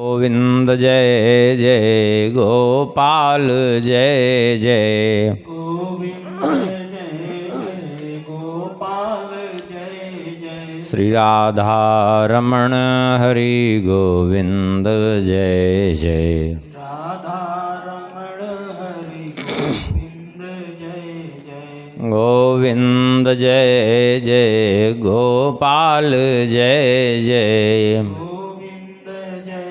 गोविंद जय जय गोपाल जय जय गोविंद जय जय गोपाल जय जय श्री राधा रमण हरि गोविंद जय जय राधा रमण हरि गोविंद जय जय गोविंद जय जय गोपाल जय जय गोविंद जय जय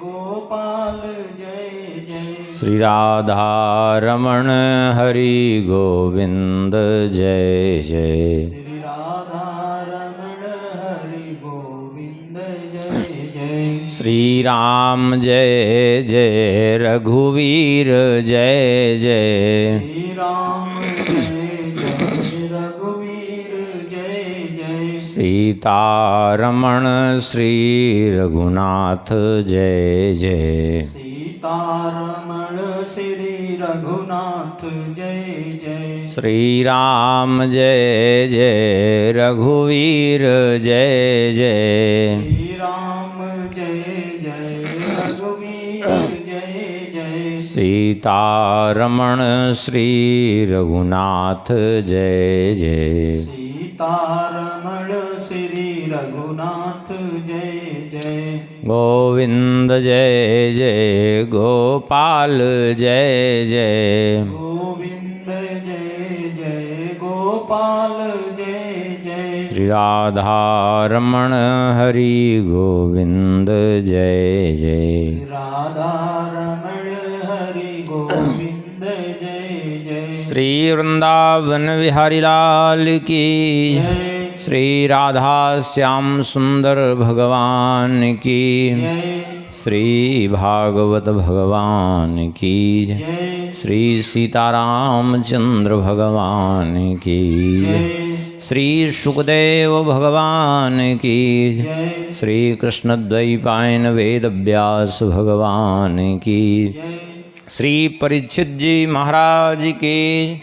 गोपाल जय जय श्री राधा रमण हरि गोविंद जय जय श्री राधा रमण हरि गोविंद जय जय श्री राम जय जय रघुवीर जय जय श्री राम जय जय रघुवीर जय जय सीतारमण श्री रघुनाथ जय जय सीतारमण श्री रघुनाथ जय जय श्री राम जय जय रघुवीर जय जय श्री राम जय जय रघुवीर जय जय सीतारमण श्री रघुनाथ जय जय सीतारमण श्री रघुनाथ जय जय गोविंद जय जय गोपाल जय जय गोविंद जय जय गोपाल जय जय श्री राधा रमण हरि गोविंद जय जय राधा रमण हरि गोविंद जय जय श्री वृंदावन बिहारी लाल की जय श्री राधा श्याम सुंदर भगवान की जय श्री भागवत भगवान की जय श्री सीताराम चंद्र भगवान की जय श्री सुखदेव भगवान की जय श्री कृष्ण द्वैपायन वेद व्यास भगवान की जय श्री परीक्षित जी महाराज की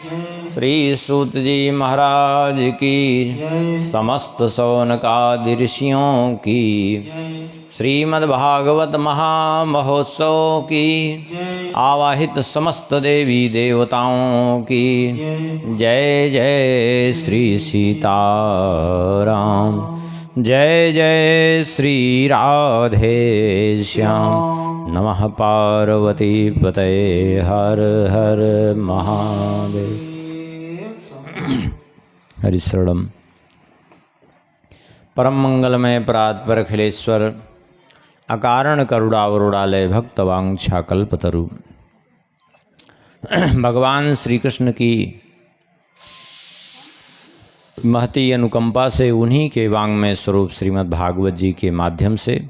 श्री सूत जी महाराज की जय समस्त सौनकादि ऋषियों की जय श्रीमद्भागवत महामहोत्सव की जय आवाहित समस्त देवी देवताओं की जय जय जय श्री सीताराम जय जय श्री राधे श्याम नमः पार्वती पतये हर हर महादेव हरिशरणम परम मंगलमय परात्पर अखिलेश्वर अकारण करुणावरुणालय भक्तवांछा कल्पतरु भगवान श्री कृष्ण की महती अनुकंपा से उन्हीं के वांग्मय स्वरूप श्रीमद् भागवत जी के माध्यम से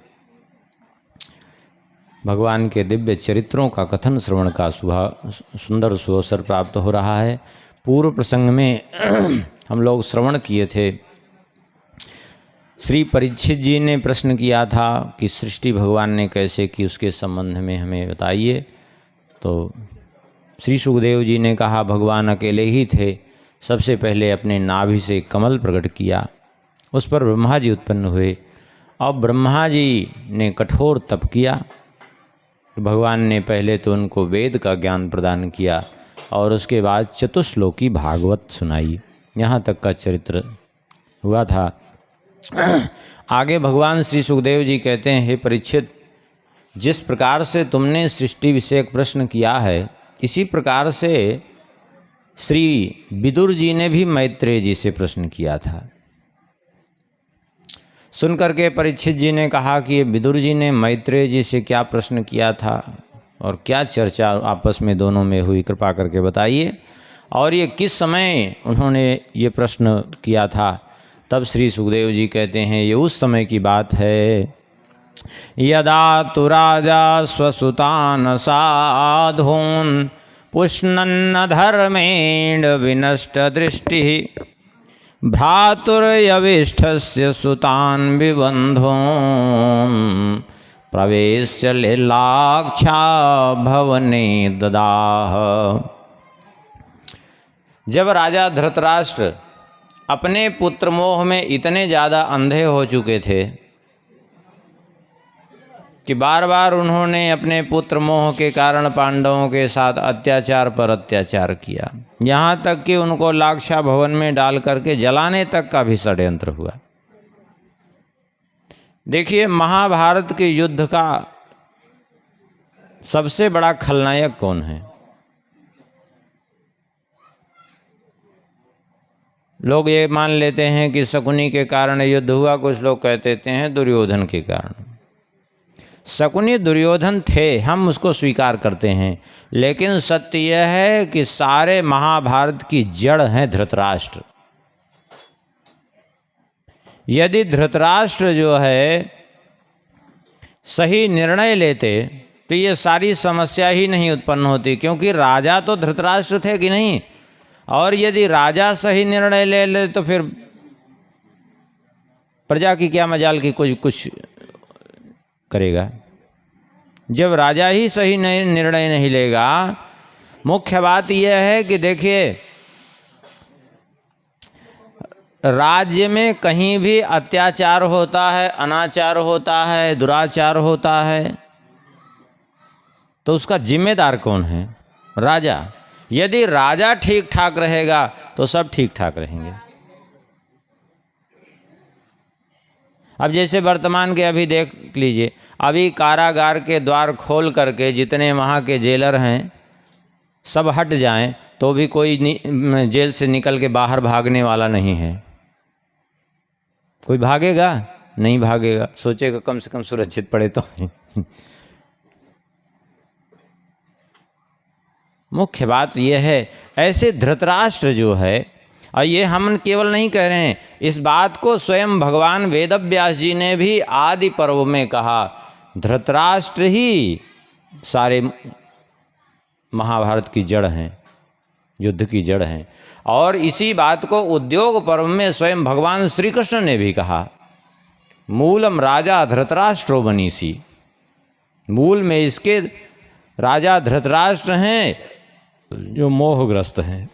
भगवान के दिव्य चरित्रों का कथन श्रवण का सुंदर सुअवसर प्राप्त हो रहा है। पूर्व प्रसंग में हम लोग श्रवण किए थे, श्री परीक्षित जी ने प्रश्न किया था कि सृष्टि भगवान ने कैसे की, उसके संबंध में हमें बताइए। तो श्री सुखदेव जी ने कहा भगवान अकेले ही थे, सबसे पहले अपने नाभि से कमल प्रकट किया, उस पर ब्रह्मा जी उत्पन्न हुए। अब ब्रह्मा जी ने कठोर तप किया, भगवान ने पहले तो उनको वेद का ज्ञान प्रदान किया और उसके बाद चतुश्लोकी भागवत सुनाई। यहाँ तक का चरित्र हुआ था। आगे भगवान श्री सुखदेव जी कहते हैं, हे परीक्षित, जिस प्रकार से तुमने सृष्टि विषयक प्रश्न किया है, इसी प्रकार से श्री विदुर जी ने भी मैत्रेय जी से प्रश्न किया था। सुनकर के परीक्षित जी ने कहा कि ये विदुर जी ने मैत्रेय जी से क्या प्रश्न किया था और क्या चर्चा आपस में दोनों में हुई, कृपा करके बताइए, और ये किस समय उन्होंने ये प्रश्न किया था। तब श्री सुखदेव जी कहते हैं, ये उस समय की बात है, यदा तु राजा स्वसुतान साधून् पुष्णन्न धर्मेण विनष्ट दृष्टि भ्रातुर्यविष्ठस्य सुतान् विबन्धून् प्रवेश्य लीलाक्षा भवने ददाह। जब राजा धृतराष्ट्र अपने पुत्र मोह में इतने ज़्यादा अंधे हो चुके थे कि बार बार उन्होंने अपने पुत्र मोह के कारण पांडवों के साथ अत्याचार पर अत्याचार किया, यहाँ तक कि उनको लाक्षा भवन में डाल करके जलाने तक का भी षड्यंत्र हुआ। देखिए, महाभारत के युद्ध का सबसे बड़ा खलनायक कौन है? लोग ये मान लेते हैं कि शकुनी के कारण युद्ध हुआ, कुछ लोग कह देते हैं दुर्योधन के कारण। शकुनी दुर्योधन थे, हम उसको स्वीकार करते हैं, लेकिन सत्य यह है कि सारे महाभारत की जड़ है धृतराष्ट्र। यदि धृतराष्ट्र जो है सही निर्णय लेते तो ये सारी समस्या ही नहीं उत्पन्न होती, क्योंकि राजा तो धृतराष्ट्र थे कि नहीं। और यदि राजा सही निर्णय ले ले तो फिर प्रजा की क्या मजाल कि कुछ करेगा। जब राजा ही सही निर्णय नहीं लेगा, मुख्य बात यह है कि देखिए, राज्य में कहीं भी अत्याचार होता है, अनाचार होता है, दुराचार होता है, तो उसका जिम्मेदार कौन है? राजा। यदि राजा ठीक ठाक रहेगा तो सब ठीक ठाक रहेंगे। अब जैसे वर्तमान के अभी देख लीजिए, अभी कारागार के द्वार खोल करके जितने वहाँ के जेलर हैं सब हट जाएं तो भी कोई जेल से निकल के बाहर भागने वाला नहीं है। कोई भागेगा? नहीं भागेगा, सोचेगा कम से कम सुरक्षित पड़े तो। मुख्य बात यह है, ऐसे धृतराष्ट्र जो है, और ये हम केवल नहीं कह रहे हैं, इस बात को स्वयं भगवान वेदव्यास जी ने भी आदि पर्व में कहा। धृतराष्ट्र ही सारे महाभारत की जड़ हैं, युद्ध की जड़ हैं। और इसी बात को उद्योग पर्व में स्वयं भगवान श्री कृष्ण ने भी कहा, मूलम राजा धृतराष्ट्रो बनीसी। मूल में इसके राजा धृतराष्ट्र हैं जो मोहग्रस्त हैं।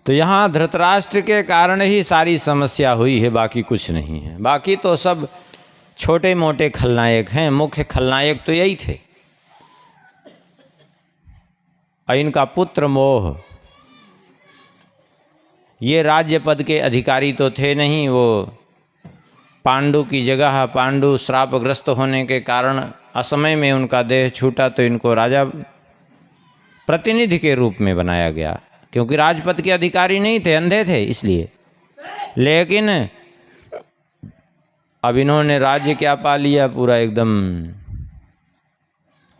तो यहाँ धृतराष्ट्र के कारण ही सारी समस्या हुई है, बाकी कुछ नहीं है। बाकी तो सब छोटे मोटे खलनायक हैं, मुख्य खलनायक तो यही थे। और इनका पुत्र मोह, ये राज्य पद के अधिकारी तो थे नहीं, वो पांडु की जगह, पांडु श्रापग्रस्त होने के कारण असमय में उनका देह छूटा तो इनको राजा प्रतिनिधि के रूप में बनाया गया, क्योंकि राजपद के अधिकारी नहीं थे, अंधे थे इसलिए। लेकिन अब इन्होंने राज्य क्या पा लिया, पूरा एकदम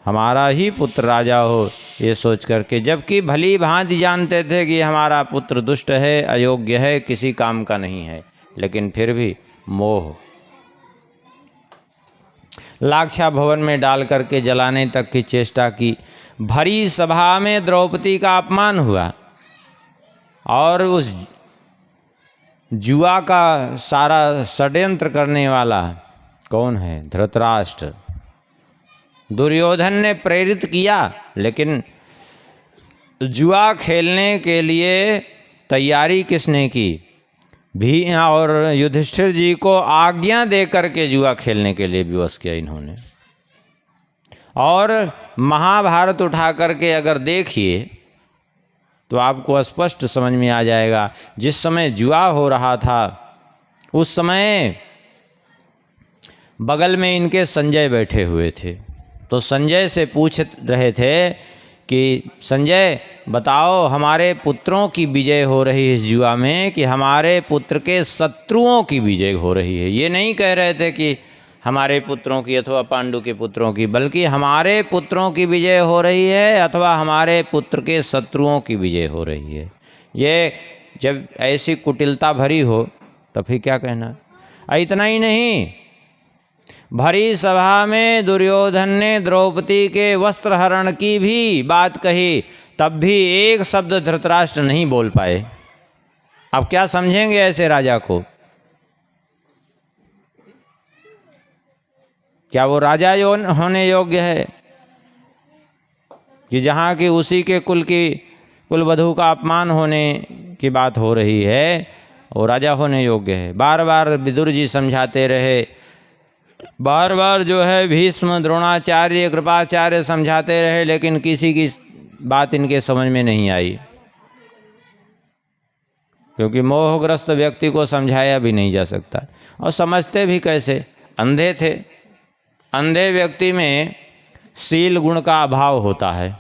हमारा ही पुत्र राजा हो, ये सोच करके, जबकि भली भांति जानते थे कि हमारा पुत्र दुष्ट है, अयोग्य है, किसी काम का नहीं है, लेकिन फिर भी मोह। लाक्षा भवन में डाल करके जलाने तक की चेष्टा की। भरी सभा में द्रौपदी का अपमान हुआ और उस जुआ का सारा षड्यंत्र करने वाला कौन है? धृतराष्ट्र। दुर्योधन ने प्रेरित किया, लेकिन जुआ खेलने के लिए तैयारी किसने की? भी और युधिष्ठिर जी को आज्ञा दे करके जुआ खेलने के लिए विवश किया इन्होंने। और महाभारत उठा करके अगर देखिए तो आपको स्पष्ट समझ में आ जाएगा, जिस समय जुआ हो रहा था उस समय बगल में इनके संजय बैठे हुए थे। तो संजय से पूछ रहे थे कि संजय बताओ, हमारे पुत्रों की विजय हो रही है इस जुआ में कि हमारे पुत्र के शत्रुओं की विजय हो रही है? ये नहीं कह रहे थे कि हमारे पुत्रों की अथवा पांडु के पुत्रों की, बल्कि हमारे पुत्रों की विजय हो रही है अथवा हमारे पुत्र के शत्रुओं की विजय हो रही है। ये जब ऐसी कुटिलता भरी हो तो फिर क्या कहना। इतना ही नहीं, भरी सभा में दुर्योधन ने द्रौपदी के वस्त्र हरण की भी बात कही, तब भी एक शब्द धृतराष्ट्र नहीं बोल पाए। अब क्या समझेंगे ऐसे राजा को? क्या वो राजा होने योग्य है कि जहाँ की उसी के कुलवधू का अपमान होने की बात हो रही है, वो राजा होने योग्य है? बार बार विदुर जी समझाते रहे, बार बार जो है भीष्म, द्रोणाचार्य, कृपाचार्य समझाते रहे, लेकिन किसी की बात इनके समझ में नहीं आई, क्योंकि मोहग्रस्त व्यक्ति को समझाया भी नहीं जा सकता। और समझते भी कैसे, अंधे थे। अंधे व्यक्ति में शील गुण का अभाव होता है।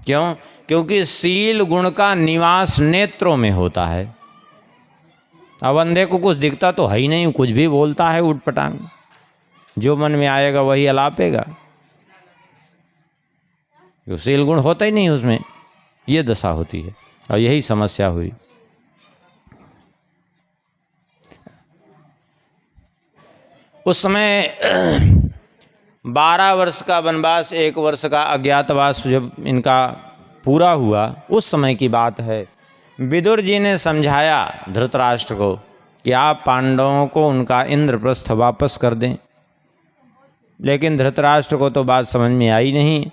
क्यों? क्योंकि शील गुण का निवास नेत्रों में होता है। अब अंधे को कुछ दिखता तो है ही नहीं, कुछ भी बोलता है उठपटांग, जो मन में आएगा वही अलापेगा, जो शील गुण होता ही नहीं उसमें। ये दशा होती है और यही समस्या हुई। उस समय 12 वर्ष का वनवास, 1 वर्ष का अज्ञातवास जब इनका पूरा हुआ, उस समय की बात है। विदुर जी ने समझाया धृतराष्ट्र को कि आप पांडवों को उनका इंद्रप्रस्थ वापस कर दें, लेकिन धृतराष्ट्र को तो बात समझ में आई नहीं।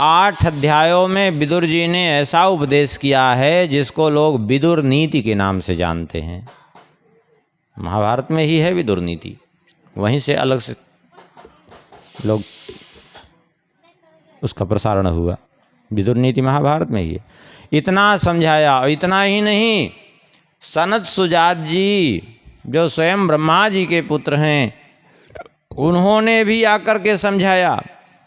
8 अध्यायों में विदुर जी ने ऐसा उपदेश किया है जिसको लोग विदुर नीति के नाम से जानते हैं। महाभारत में ही है विदुर नीति, वहीं से अलग से लोग उसका प्रसारण हुआ। विदुर नीति महाभारत में ही है। इतना समझाया, और इतना ही नहीं, सनत सुजात जी जो स्वयं ब्रह्मा जी के पुत्र हैं, उन्होंने भी आकर के समझाया।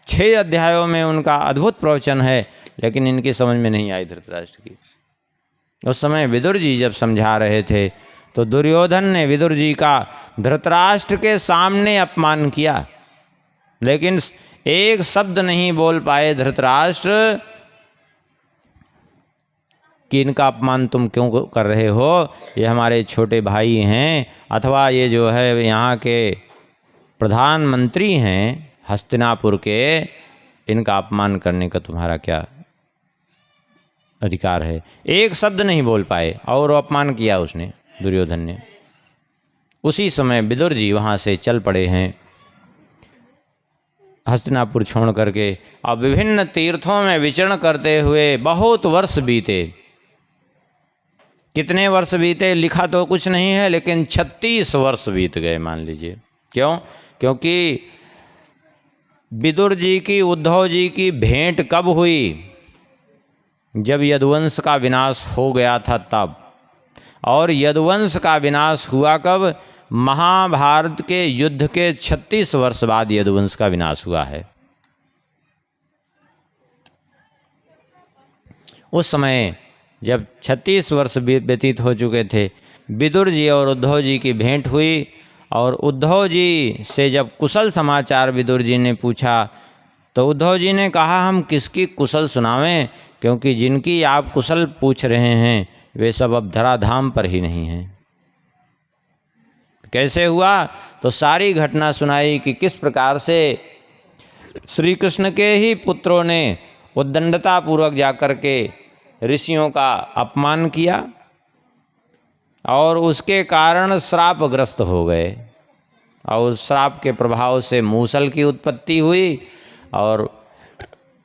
6 अध्यायों में उनका अद्भुत प्रवचन है, लेकिन इनकी समझ में नहीं आई धृतराष्ट्र की। उस समय विदुर जी जब समझा रहे थे तो दुर्योधन ने विदुर जी का धृतराष्ट्र के सामने अपमान किया, लेकिन एक शब्द नहीं बोल पाए धृतराष्ट्र कि इनका अपमान तुम क्यों कर रहे हो, ये हमारे छोटे भाई हैं, अथवा ये जो है यहाँ के प्रधानमंत्री हैं हस्तिनापुर के, इनका अपमान करने का तुम्हारा क्या अधिकार है। एक शब्द नहीं बोल पाए और अपमान किया उसने, दुर्योधन ने। उसी समय विदुर जी वहाँ से चल पड़े हैं हस्तिनापुर छोड़ करके। अब विभिन्न तीर्थों में विचरण करते हुए बहुत वर्ष बीते। कितने वर्ष बीते लिखा तो कुछ नहीं है, लेकिन 36 वर्ष बीत गए मान लीजिए। क्यों? क्योंकि विदुर जी की उद्धव जी की भेंट कब हुई? जब यदुवंश का विनाश हो गया था तब। और यदुवंश का विनाश हुआ कब? महाभारत के युद्ध के 36 वर्ष बाद यदुवंश का विनाश हुआ है। उस समय जब 36 वर्ष व्यतीत हो चुके थे, विदुर जी और उद्धव जी की भेंट हुई। और उद्धव जी से जब कुशल समाचार विदुर जी ने पूछा, तो उद्धव जी ने कहा हम किसकी कुशल सुनावें, क्योंकि जिनकी आप कुशल पूछ रहे हैं वे सब अब धराधाम पर ही नहीं हैं। कैसे हुआ? तो सारी घटना सुनाई कि किस प्रकार से श्री कृष्ण के ही पुत्रों ने उद्दंडतापूर्वक जाकर के ऋषियों का अपमान किया और उसके कारण श्रापग्रस्त हो गए, और उस श्राप के प्रभाव से मूसल की उत्पत्ति हुई। और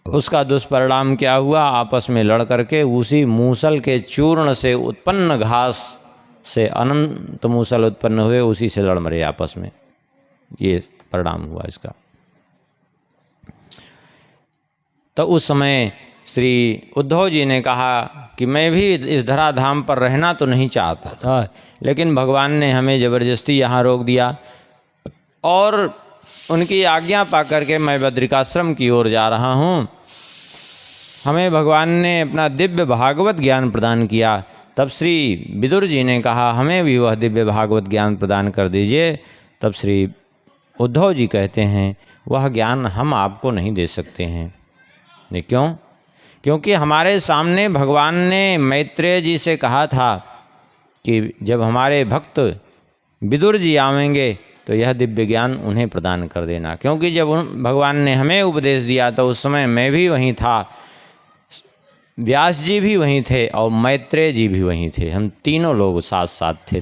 उसका दुष्परिणाम क्या हुआ? आपस में लड़ करके उसी मूसल के चूर्ण से उत्पन्न घास से अनंत मूसल उत्पन्न हुए, उसी से लड़ मरे आपस में। ये परिणाम हुआ इसका। तो उस समय श्री उद्धव जी ने कहा कि मैं भी इस धराधाम पर रहना तो नहीं चाहता था, लेकिन भगवान ने हमें ज़बरदस्ती यहाँ रोक दिया, और उनकी आज्ञा पा करके मैं बद्रिकाश्रम की ओर जा रहा हूँ। हमें भगवान ने अपना दिव्य भागवत ज्ञान प्रदान किया। तब श्री विदुर जी ने कहा हमें भी वह दिव्य भागवत ज्ञान प्रदान कर दीजिए। तब श्री उद्धव जी कहते हैं वह ज्ञान हम आपको नहीं दे सकते हैं। क्यों? क्योंकि हमारे सामने भगवान ने मैत्रेय जी से कहा था कि जब हमारे भक्त विदुर जी आवेंगे तो यह दिव्य ज्ञान उन्हें प्रदान कर देना। क्योंकि जब भगवान ने हमें उपदेश दिया तो उस समय मैं भी वहीं था, व्यास जी भी वहीं थे और मैत्रेय जी भी वहीं थे। हम तीनों लोग साथ साथ थे,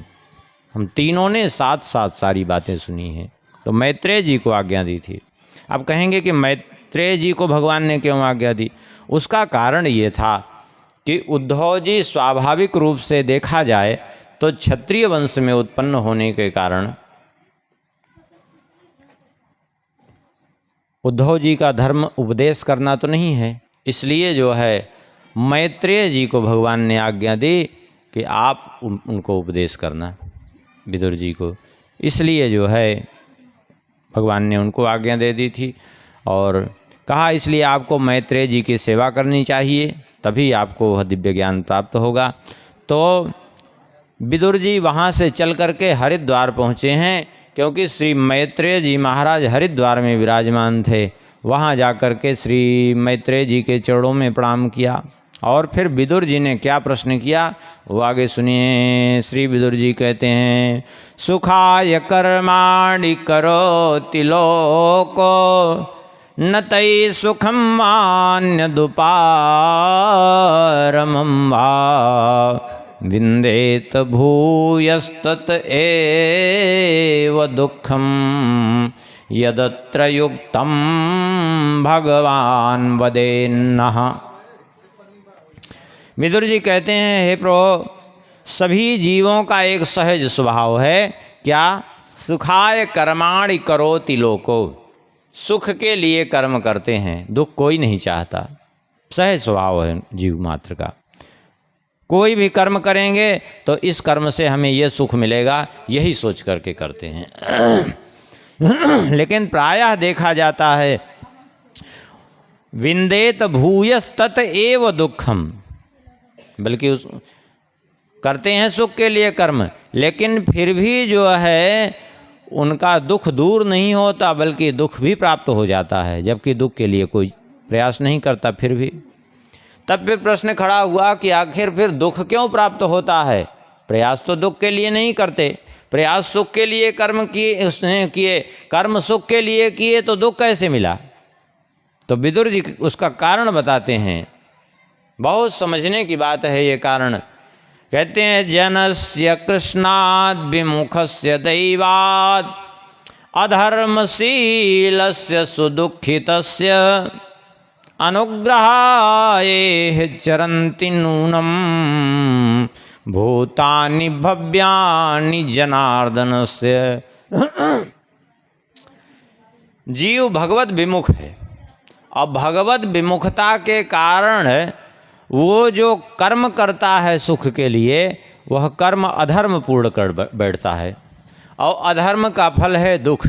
हम तीनों ने साथ साथ सारी बातें सुनी हैं। तो मैत्रेय जी को आज्ञा दी थी। अब कहेंगे कि मैत्रेय जी को भगवान ने क्यों आज्ञा दी? उसका कारण ये था कि उद्धव जी स्वाभाविक रूप से देखा जाए तो क्षत्रिय वंश में उत्पन्न होने के कारण उद्धव जी का धर्म उपदेश करना तो नहीं है, इसलिए जो है मैत्रेय जी को भगवान ने आज्ञा दी कि आप उनको उपदेश करना, विदुर जी को। इसलिए जो है भगवान ने उनको आज्ञा दे दी थी और कहा इसलिए आपको मैत्रेय जी की सेवा करनी चाहिए, तभी आपको वह दिव्य ज्ञान प्राप्त होगा। तो विदुर जी वहाँ से चल करके हरिद्वार पहुँचे हैं, क्योंकि श्री मैत्रेय जी महाराज हरिद्वार में विराजमान थे। वहाँ जा कर के श्री मैत्रेय जी के चरणों में प्रणाम किया और फिर विदुर जी ने क्या प्रश्न किया वो आगे सुनिए। श्री विदुर जी कहते हैं, सुखाय कर्माणि करोति लोको न तै सुखम मान्यदुपारमं वा विन्देत भूयस्तत एव दुःखं यदत्र युक्तं भगवान वदेन्नः। विदुर जी कहते हैं, हे प्रभु, सभी जीवों का एक सहज स्वभाव है, क्या? सुखाय कर्माणि करोति लोको, सुख के लिए कर्म करते हैं, दुख कोई नहीं चाहता, सहज स्वभाव है जीव मात्र का। कोई भी कर्म करेंगे तो इस कर्म से हमें यह सुख मिलेगा, यही सोच करके करते हैं। लेकिन प्रायः देखा जाता है विन्देत भूयस्तत एव दुःखम, बल्कि उस करते हैं सुख के लिए कर्म, लेकिन फिर भी जो है उनका दुख दूर नहीं होता, बल्कि दुख भी प्राप्त हो जाता है, जबकि दुख के लिए कोई प्रयास नहीं करता फिर भी। तब फिर प्रश्न खड़ा हुआ कि आखिर फिर दुख क्यों प्राप्त होता है? प्रयास तो दुख के लिए नहीं करते, प्रयास सुख के लिए कर्म किए, कर्म सुख के लिए किए तो दुख कैसे मिला? तो विदुर जी उसका कारण बताते हैं, बहुत समझने की बात है ये कारण। कहते हैं, जनस्य कृष्णाद् विमुखस्य दैवात् अधर्मशीलस्य सुदुःखितस्य अनुग्रहाय चरन्ति नूनम भूतानि भव्यानि जनार्दनस्य। जीव भगवत विमुख है और भगवत विमुखता के कारण वो जो कर्म करता है सुख के लिए, वह कर्म अधर्म पूर्ण कर बैठता है और अधर्म का फल है दुख।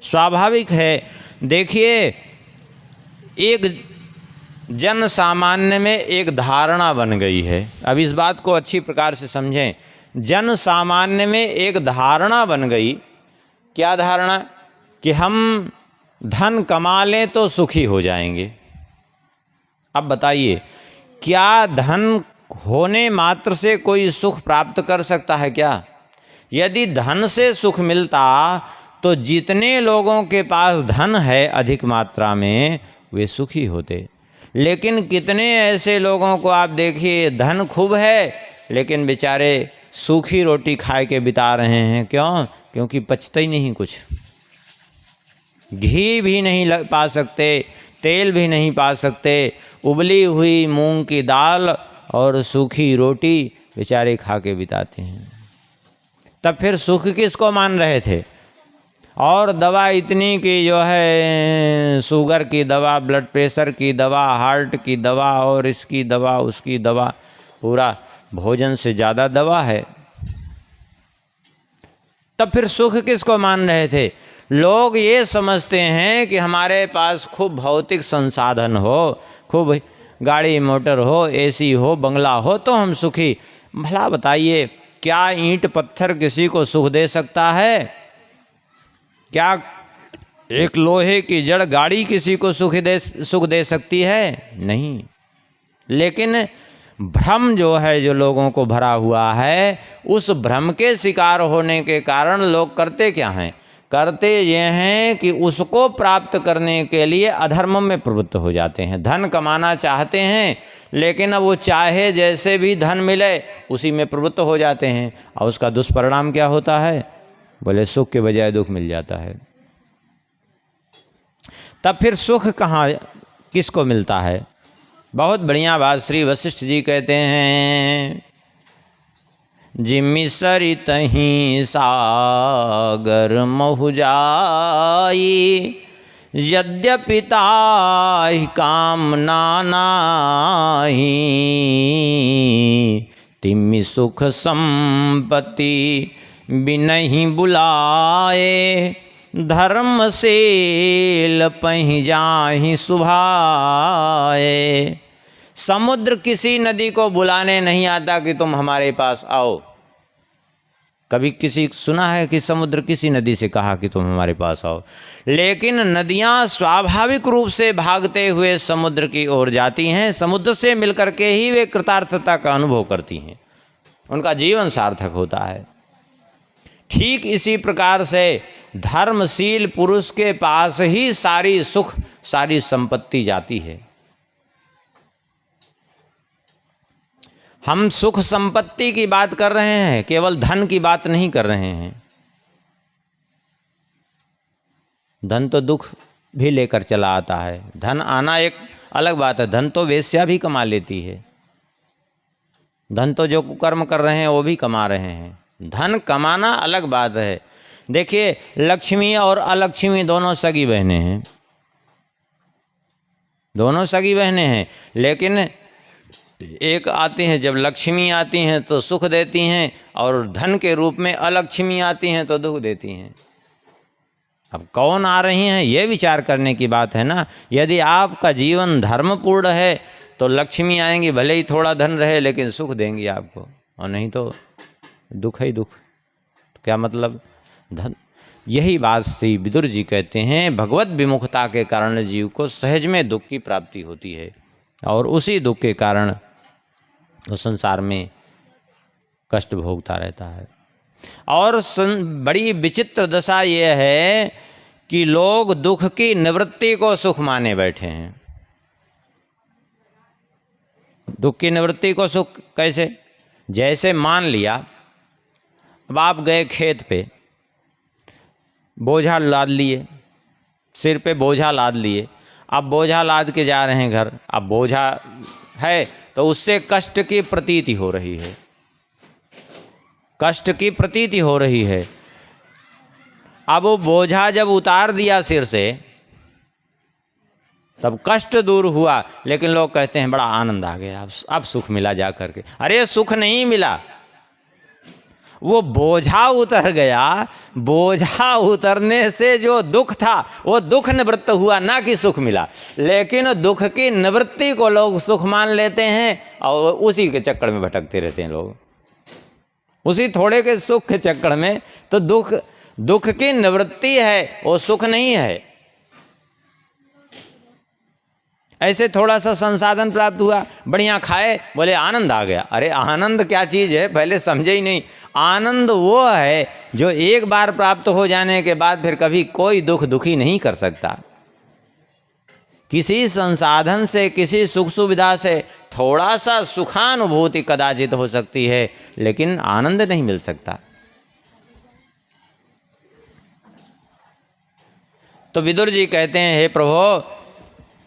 स्वाभाविक है। देखिए, एक जन सामान्य में एक धारणा बन गई है, अब इस बात को अच्छी प्रकार से समझें। जन सामान्य में एक धारणा बन गई, क्या धारणा? कि हम धन कमा लें तो सुखी हो जाएंगे। अब बताइए, क्या धन होने मात्र से कोई सुख प्राप्त कर सकता है क्या? यदि धन से सुख मिलता तो जितने लोगों के पास धन है अधिक मात्रा में वे सुखी होते। लेकिन कितने ऐसे लोगों को आप देखिए, धन खूब है लेकिन बेचारे सूखी रोटी खाए के बिता रहे हैं। क्यों? क्योंकि पचता ही नहीं कुछ, घी भी नहीं पा सकते, तेल भी नहीं पा सकते, उबली हुई मूंग की दाल और सूखी रोटी बेचारे खा के बिताते हैं। तब फिर सुख किसको मान रहे थे? और दवा इतनी कि जो है शुगर की दवा, ब्लड प्रेशर की दवा, हार्ट की दवा और इसकी दवा उसकी दवा, पूरा भोजन से ज़्यादा दवा है। तब फिर सुख किसको मान रहे थे? लोग ये समझते हैं कि हमारे पास खूब भौतिक संसाधन हो, खूब गाड़ी मोटर हो, एसी हो, बंगला हो तो हम सुखी। भला बताइए, क्या ईंट पत्थर किसी को सुख दे सकता है? क्या एक लोहे की जड़ गाड़ी किसी को सुख दे सकती है? नहीं। लेकिन भ्रम जो है, जो लोगों को भरा हुआ है, उस भ्रम के शिकार होने के कारण लोग करते क्या हैं? करते ये हैं कि उसको प्राप्त करने के लिए अधर्म में प्रवृत्त हो जाते हैं। धन कमाना चाहते हैं लेकिन अब वो चाहे जैसे भी धन मिले उसी में प्रवृत्त हो जाते हैं, और उसका दुष्परिणाम क्या होता है? बोले सुख के बजाय दुख मिल जाता है। तब फिर सुख कहाँ किसको मिलता है? बहुत बढ़िया बात श्री वशिष्ठ जी कहते हैं, जिमि सरितहि सागर महु जाई यद्यपि ताहि कामना नाहि, तिमि सुख संपत्ति बिनहि बुलाए, धर्मशील पहि जाहि सुभाए। समुद्र किसी नदी को बुलाने नहीं आता कि तुम हमारे पास आओ। कभी किसी सुना है कि समुद्र किसी नदी से कहा कि तुम हमारे पास आओ? लेकिन नदियाँ स्वाभाविक रूप से भागते हुए समुद्र की ओर जाती हैं। समुद्र से मिलकर के ही वे कृतार्थता का अनुभव करती हैं, उनका जीवन सार्थक होता है। ठीक इसी प्रकार से धर्मशील पुरुष के पास ही सारी सुख सारी संपत्ति जाती है। हम सुख संपत्ति की बात कर रहे हैं, केवल धन की बात नहीं कर रहे हैं। धन तो दुख भी लेकर चला आता है। धन आना एक अलग बात है, धन तो वेश्या भी कमा लेती है। धन तो जो कर्म कर रहे हैं वो भी कमा रहे हैं। धन कमाना अलग बात है। देखिए, लक्ष्मी और अलक्ष्मी दोनों सगी बहनें हैं, दोनों सगी बहनें हैं। लेकिन एक आती हैं, जब लक्ष्मी आती हैं तो सुख देती हैं, और धन के रूप में अलक्ष्मी आती हैं तो दुख देती हैं। अब कौन आ रही हैं, ये विचार करने की बात है ना। यदि आपका जीवन धर्मपूर्ण है तो लक्ष्मी आएंगी, भले ही थोड़ा धन रहे लेकिन सुख देंगी आपको, और नहीं तो दुख ही दुख। तो क्या मतलब धन? यही बात श्री विदुर जी कहते हैं, भगवत विमुखता के कारण जीव को सहज में दुख की प्राप्ति होती है, और उसी दुख के कारण वो संसार में कष्ट भोगता रहता है। और बड़ी विचित्र दशा ये है कि लोग दुख की निवृत्ति को सुख माने बैठे हैं। दुख की निवृत्ति को सुख कैसे? जैसे मान लिया, अब आप गए खेत पे, बोझा लाद लिए, सिर पे बोझा लाद लिए, अब बोझा लाद के जा रहे हैं घर। अब बोझा है तो उससे कष्ट की प्रतीति हो रही है, कष्ट की प्रतीति हो रही है। अब वो बोझा जब उतार दिया सिर से तब कष्ट दूर हुआ, लेकिन लोग कहते हैं बड़ा आनंद आ गया, अब सुख मिला जा करके। अरे सुख नहीं मिला, वो बोझा उतर गया। बोझा उतरने से जो दुख था वो दुख निवृत्त हुआ, ना कि सुख मिला। लेकिन दुख की निवृत्ति को लोग सुख मान लेते हैं और उसी के चक्कर में भटकते रहते हैं लोग, उसी थोड़े के सुख के चक्कर में। तो दुख की निवृत्ति है, वो सुख नहीं है। ऐसे थोड़ा सा संसाधन प्राप्त हुआ, बढ़िया खाए, बोले आनंद आ गया। अरे आनंद क्या चीज़ है, पहले समझे ही नहीं। आनंद वो है जो एक बार प्राप्त हो जाने के बाद फिर कभी कोई दुख दुखी नहीं कर सकता। किसी संसाधन से, किसी सुख सुविधा से थोड़ा सा सुखानुभूति कदाचित हो सकती है, लेकिन आनंद नहीं मिल सकता। तो विदुर जी कहते हैं, हे प्रभु,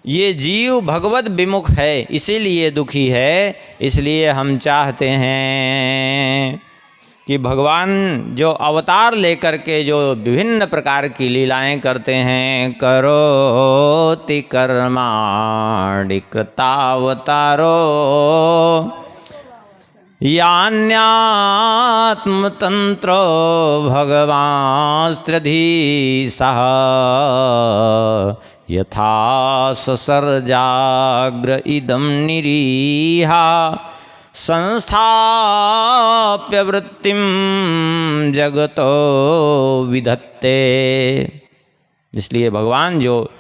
ये जीव भगवत विमुख है, इसीलिए दुखी है। इसलिए हम चाहते हैं कि भगवान जो अवतार लेकर के जो विभिन्न प्रकार की लीलाएं करते हैं, करोति कर्माणि कृतावतारो यान्यात्मतंत्रो भगवांस्त्र्यधीशः यथा ससर्जाग्र इदं निरीहा संस्थाप्य वृत्तिं जगतो विधत्ते। इसलिए भगवान जो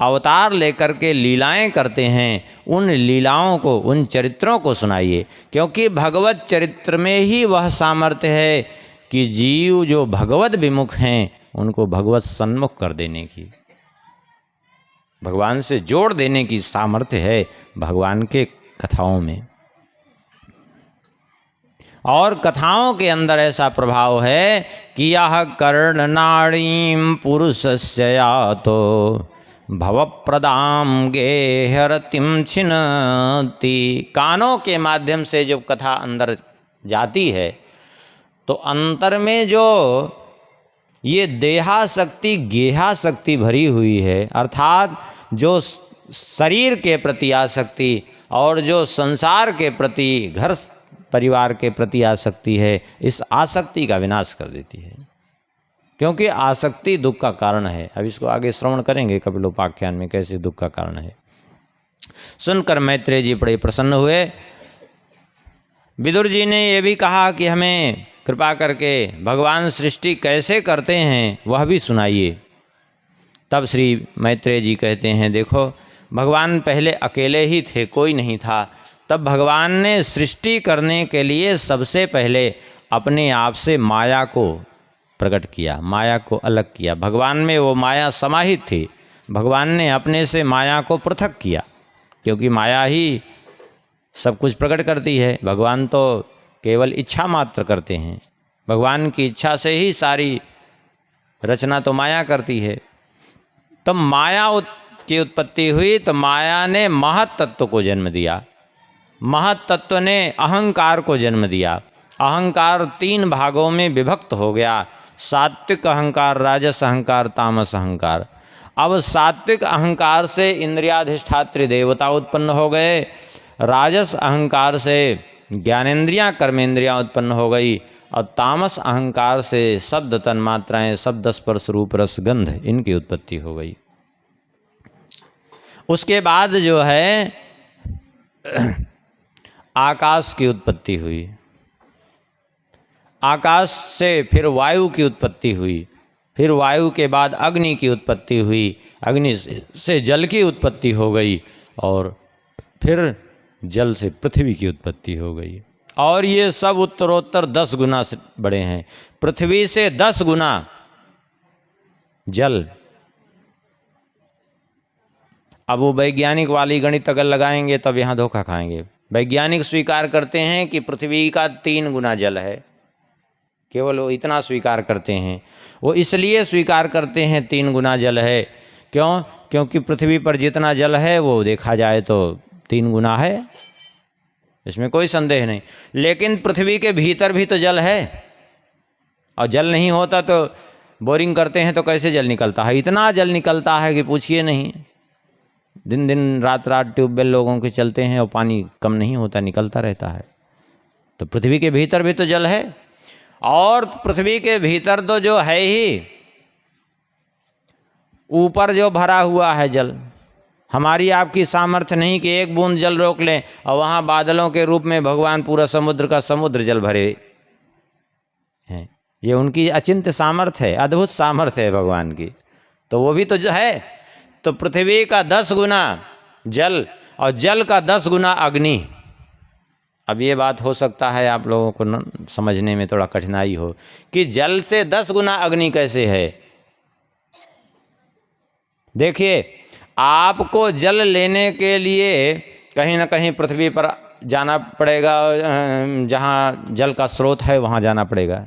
अवतार लेकर के लीलाएं करते हैं, उन लीलाओं को, उन चरित्रों को सुनाइए, क्योंकि भगवत चरित्र में ही वह सामर्थ्य है कि जीव जो भगवत विमुख हैं उनको भगवत सन्मुख कर देने की, भगवान से जोड़ देने की सामर्थ्य है भगवान के कथाओं में। और कथाओं के अंदर ऐसा प्रभाव है कि यह कर्णनाड़ीं पुरुषस्य यातो भवप्रदां गेहरतिं छिन्नति। कानों के माध्यम से जब कथा अंदर जाती है तो अंतर में जो ये देहाशक्ति गेहाशक्ति भरी हुई है, अर्थात जो शरीर के प्रति आसक्ति और जो संसार के प्रति, घर परिवार के प्रति आसक्ति है, इस आसक्ति का विनाश कर देती है, क्योंकि आसक्ति दुख का कारण है। अब इसको आगे श्रवण करेंगे कपिलोपाख्यान में कैसे दुख का कारण है। सुनकर मैत्रेय जी बड़े प्रसन्न हुए। विदुर जी ने ये भी कहा कि हमें कृपा करके भगवान सृष्टि कैसे करते हैं वह भी सुनाइए। तब श्री मैत्रेय जी कहते हैं, देखो भगवान पहले अकेले ही थे, कोई नहीं था। तब भगवान ने सृष्टि करने के लिए सबसे पहले अपने आप से माया को प्रकट किया, माया को अलग किया। भगवान में वो माया समाहित थी, भगवान ने अपने से माया को पृथक किया, क्योंकि माया ही सब कुछ प्रकट करती है। भगवान तो केवल इच्छा मात्र करते हैं, भगवान की इच्छा से ही सारी रचना तो माया करती है। तब माया की उत्पत्ति हुई तो माया ने महत तत्व को जन्म दिया, महत तत्व ने अहंकार को जन्म दिया। अहंकार 3 भागों में विभक्त हो गया, सात्विक अहंकार, राजस अहंकार, तामस अहंकार। अब सात्विक अहंकार से इंद्रियाधिष्ठात्री देवता उत्पन्न हो गए, राजस अहंकार से ज्ञानेंद्रियां कर्मेंद्रियां उत्पन्न हो गई, और तामस अहंकार से शब्द तन्मात्राएं, शब्द स्पर्श रूप रस गंध, इनकी उत्पत्ति हो गई। उसके बाद जो है आकाश की उत्पत्ति हुई, आकाश से फिर वायु की उत्पत्ति हुई, फिर वायु के बाद अग्नि की उत्पत्ति हुई, अग्नि से जल की उत्पत्ति हो गई, और फिर जल से पृथ्वी की उत्पत्ति हो गई। और ये सब उत्तरोत्तर 10 गुना से बड़े हैं, पृथ्वी से 10 गुना जल। अब वो वैज्ञानिक वाली गणित अगर लगाएंगे तब यहाँ धोखा खाएंगे। वैज्ञानिक स्वीकार करते हैं कि पृथ्वी का 3 गुना जल है, केवल वो इतना स्वीकार करते हैं। वो इसलिए स्वीकार करते हैं 3 गुना जल है, क्यों? क्योंकि पृथ्वी पर जितना जल है वो देखा जाए तो 3 गुना है, इसमें कोई संदेह नहीं। लेकिन पृथ्वी के भीतर भी तो जल है, और जल नहीं होता तो बोरिंग करते हैं तो कैसे जल निकलता है? इतना जल निकलता है कि पूछिए नहीं। दिन दिन रात रात ट्यूबवेल लोगों के चलते हैं और पानी कम नहीं होता, निकलता रहता है। तो पृथ्वी के भीतर भी तो जल है, और पृथ्वी के भीतर तो जो है ही, ऊपर जो भरा हुआ है जल, हमारी आपकी सामर्थ्य नहीं कि एक बूंद जल रोक लें और वहाँ बादलों के रूप में भगवान पूरा समुद्र का समुद्र जल भरे हैं। ये उनकी अचिंत्य सामर्थ्य है, अद्भुत सामर्थ्य है भगवान की। तो वो भी तो जो है, तो पृथ्वी का 10 गुना जल और जल का 10 गुना अग्नि। अब ये बात हो सकता है आप लोगों को समझने में थोड़ा कठिनाई हो कि जल से 10 गुना अग्नि कैसे है। देखिए, आपको जल लेने के लिए कहीं ना कहीं पृथ्वी पर जाना पड़ेगा, जहाँ जल का स्रोत है वहाँ जाना पड़ेगा,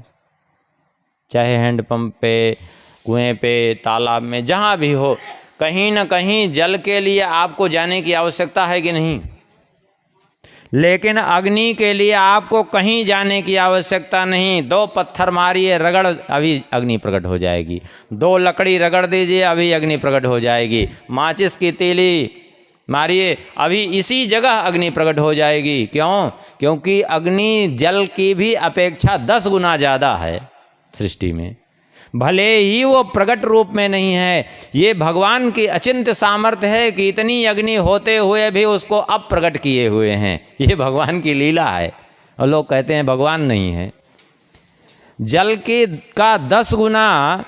चाहे हैंडपंप पे, कुएं पे, तालाब में, जहाँ भी हो, कहीं ना कहीं जल के लिए आपको जाने की आवश्यकता है कि नहीं? लेकिन अग्नि के लिए आपको कहीं जाने की आवश्यकता नहीं। 2 पत्थर मारिए, रगड़, अभी अग्नि प्रकट हो जाएगी। 2 लकड़ी रगड़ दीजिए, अभी अग्नि प्रकट हो जाएगी। माचिस की तीली मारिए, अभी इसी जगह अग्नि प्रकट हो जाएगी। क्यों? क्योंकि अग्नि जल की भी अपेक्षा 10 गुना ज़्यादा है सृष्टि में। भले ही वो प्रकट रूप में नहीं है, ये भगवान की अचिंत्य सामर्थ्य है कि इतनी अग्नि होते हुए भी उसको अप्रकट किए हुए हैं। ये भगवान की लीला है, और लोग कहते हैं भगवान नहीं है। जल की का 10 गुना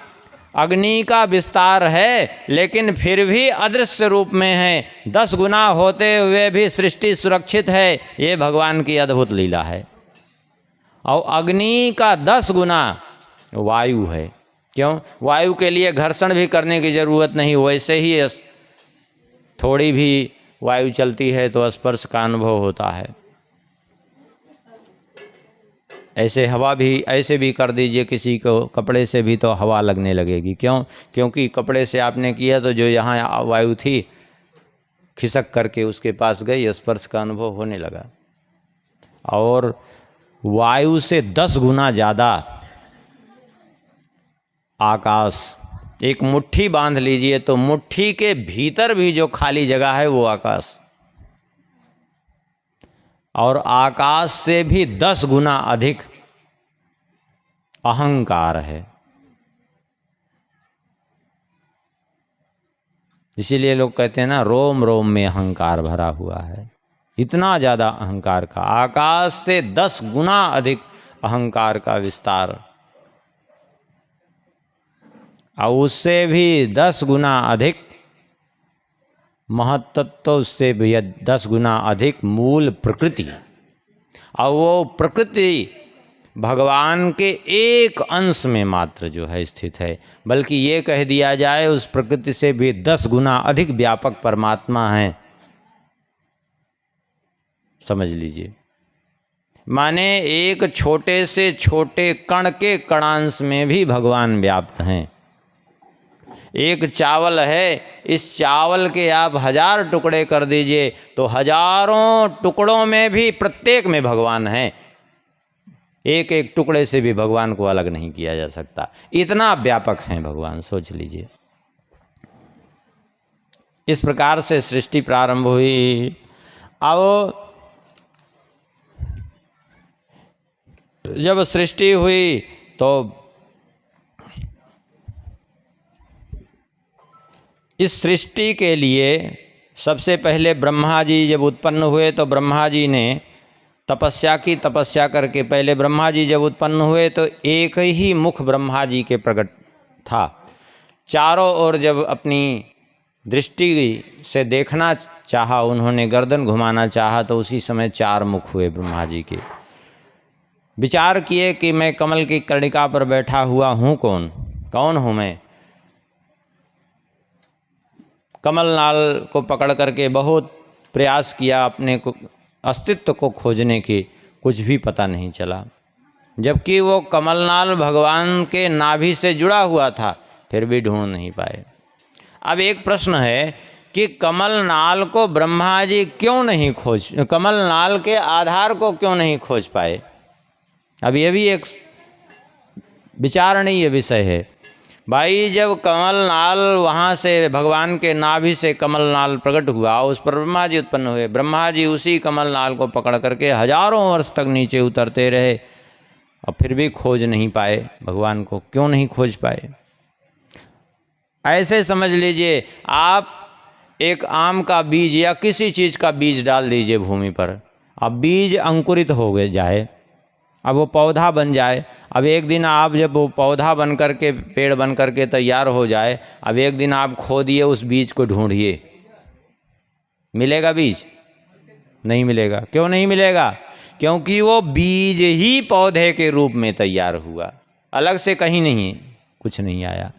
अग्नि का विस्तार है, लेकिन फिर भी अदृश्य रूप में है। 10 गुना होते हुए भी सृष्टि सुरक्षित है। ये भगवान की अद्भुत लीला है। और अग्नि का 10 गुना वायु है। क्यों? वायु के लिए घर्षण भी करने की ज़रूरत नहीं, वैसे ही थोड़ी भी वायु चलती है तो स्पर्श का अनुभव होता है। ऐसे हवा भी, ऐसे भी कर दीजिए किसी को, कपड़े से भी तो हवा लगने लगेगी। क्यों? क्योंकि कपड़े से आपने किया तो जो यहाँ वायु थी खिसक करके उसके पास गई, स्पर्श का अनुभव होने लगा। और वायु से 10 गुना ज़्यादा आकाश, एक मुट्ठी बांध लीजिए तो मुट्ठी के भीतर भी जो खाली जगह है वो आकाश, और आकाश से भी 10 गुना अधिक अहंकार है। इसीलिए लोग कहते हैं ना, रोम रोम में अहंकार भरा हुआ है। इतना ज़्यादा अहंकार का, आकाश से 10 गुना अधिक अहंकार का विस्तार, और उससे भी 10 गुना अधिक महत्त्व, उससे भी 10 गुना अधिक मूल प्रकृति। और वो प्रकृति भगवान के एक अंश में मात्र जो है स्थित है, बल्कि ये कह दिया जाए उस प्रकृति से भी 10 गुना अधिक व्यापक परमात्मा है। समझ लीजिए, माने एक छोटे से छोटे कण के कणांश में भी भगवान व्याप्त हैं। एक चावल है, इस चावल के आप 1000 टुकड़े कर दीजिए तो हजारों टुकड़ों में भी प्रत्येक में भगवान है। एक एक टुकड़े से भी भगवान को अलग नहीं किया जा सकता, इतना व्यापक हैं भगवान, सोच लीजिए। इस प्रकार से सृष्टि प्रारंभ हुई। अब जब सृष्टि हुई तो इस सृष्टि के लिए सबसे पहले ब्रह्मा जी जब उत्पन्न हुए तो ब्रह्मा जी ने तपस्या की। तपस्या करके पहले ब्रह्मा जी जब उत्पन्न हुए तो एक ही मुख ब्रह्मा जी के प्रकट था। चारों ओर जब अपनी दृष्टि से देखना चाहा, उन्होंने गर्दन घुमाना चाहा, तो उसी समय 4 मुख हुए ब्रह्मा जी के। विचार किए कि मैं कमल की कर्णिका पर बैठा हुआ हूँ, कौन हूँ मैं? कमलनाल को पकड़ करके बहुत प्रयास किया अपने को अस्तित्व को खोजने की, कुछ भी पता नहीं चला, जबकि वो कमलनाल भगवान के नाभि से जुड़ा हुआ था, फिर भी ढूंढ नहीं पाए। अब एक प्रश्न है कि कमलनाल को ब्रह्मा जी क्यों नहीं कमलनाल के आधार को क्यों नहीं खोज पाए? अब ये भी एक विचारणीय विषय है। भाई, जब कमलनाल वहाँ से भगवान के नाभि से कमलनाल प्रकट हुआ, उस पर ब्रह्मा जी उत्पन्न हुए। ब्रह्मा जी उसी कमलनाल को पकड़ करके हजारों वर्ष तक नीचे उतरते रहे और फिर भी खोज नहीं पाए भगवान को। क्यों नहीं खोज पाए? ऐसे समझ लीजिए, आप एक आम का बीज या किसी चीज़ का बीज डाल दीजिए भूमि पर, अब बीज अंकुरित हो गए जाए, अब वो पौधा बन जाए। अब एक दिन आप जब वो पौधा बन करके पेड़ बन करके तैयार हो जाए, अब एक दिन आप खोदिए उस बीज को, ढूंढिए, मिलेगा बीज? नहीं मिलेगा। क्यों नहीं मिलेगा? क्योंकि वो बीज ही पौधे के रूप में तैयार हुआ, अलग से कहीं नहीं कुछ नहीं आया,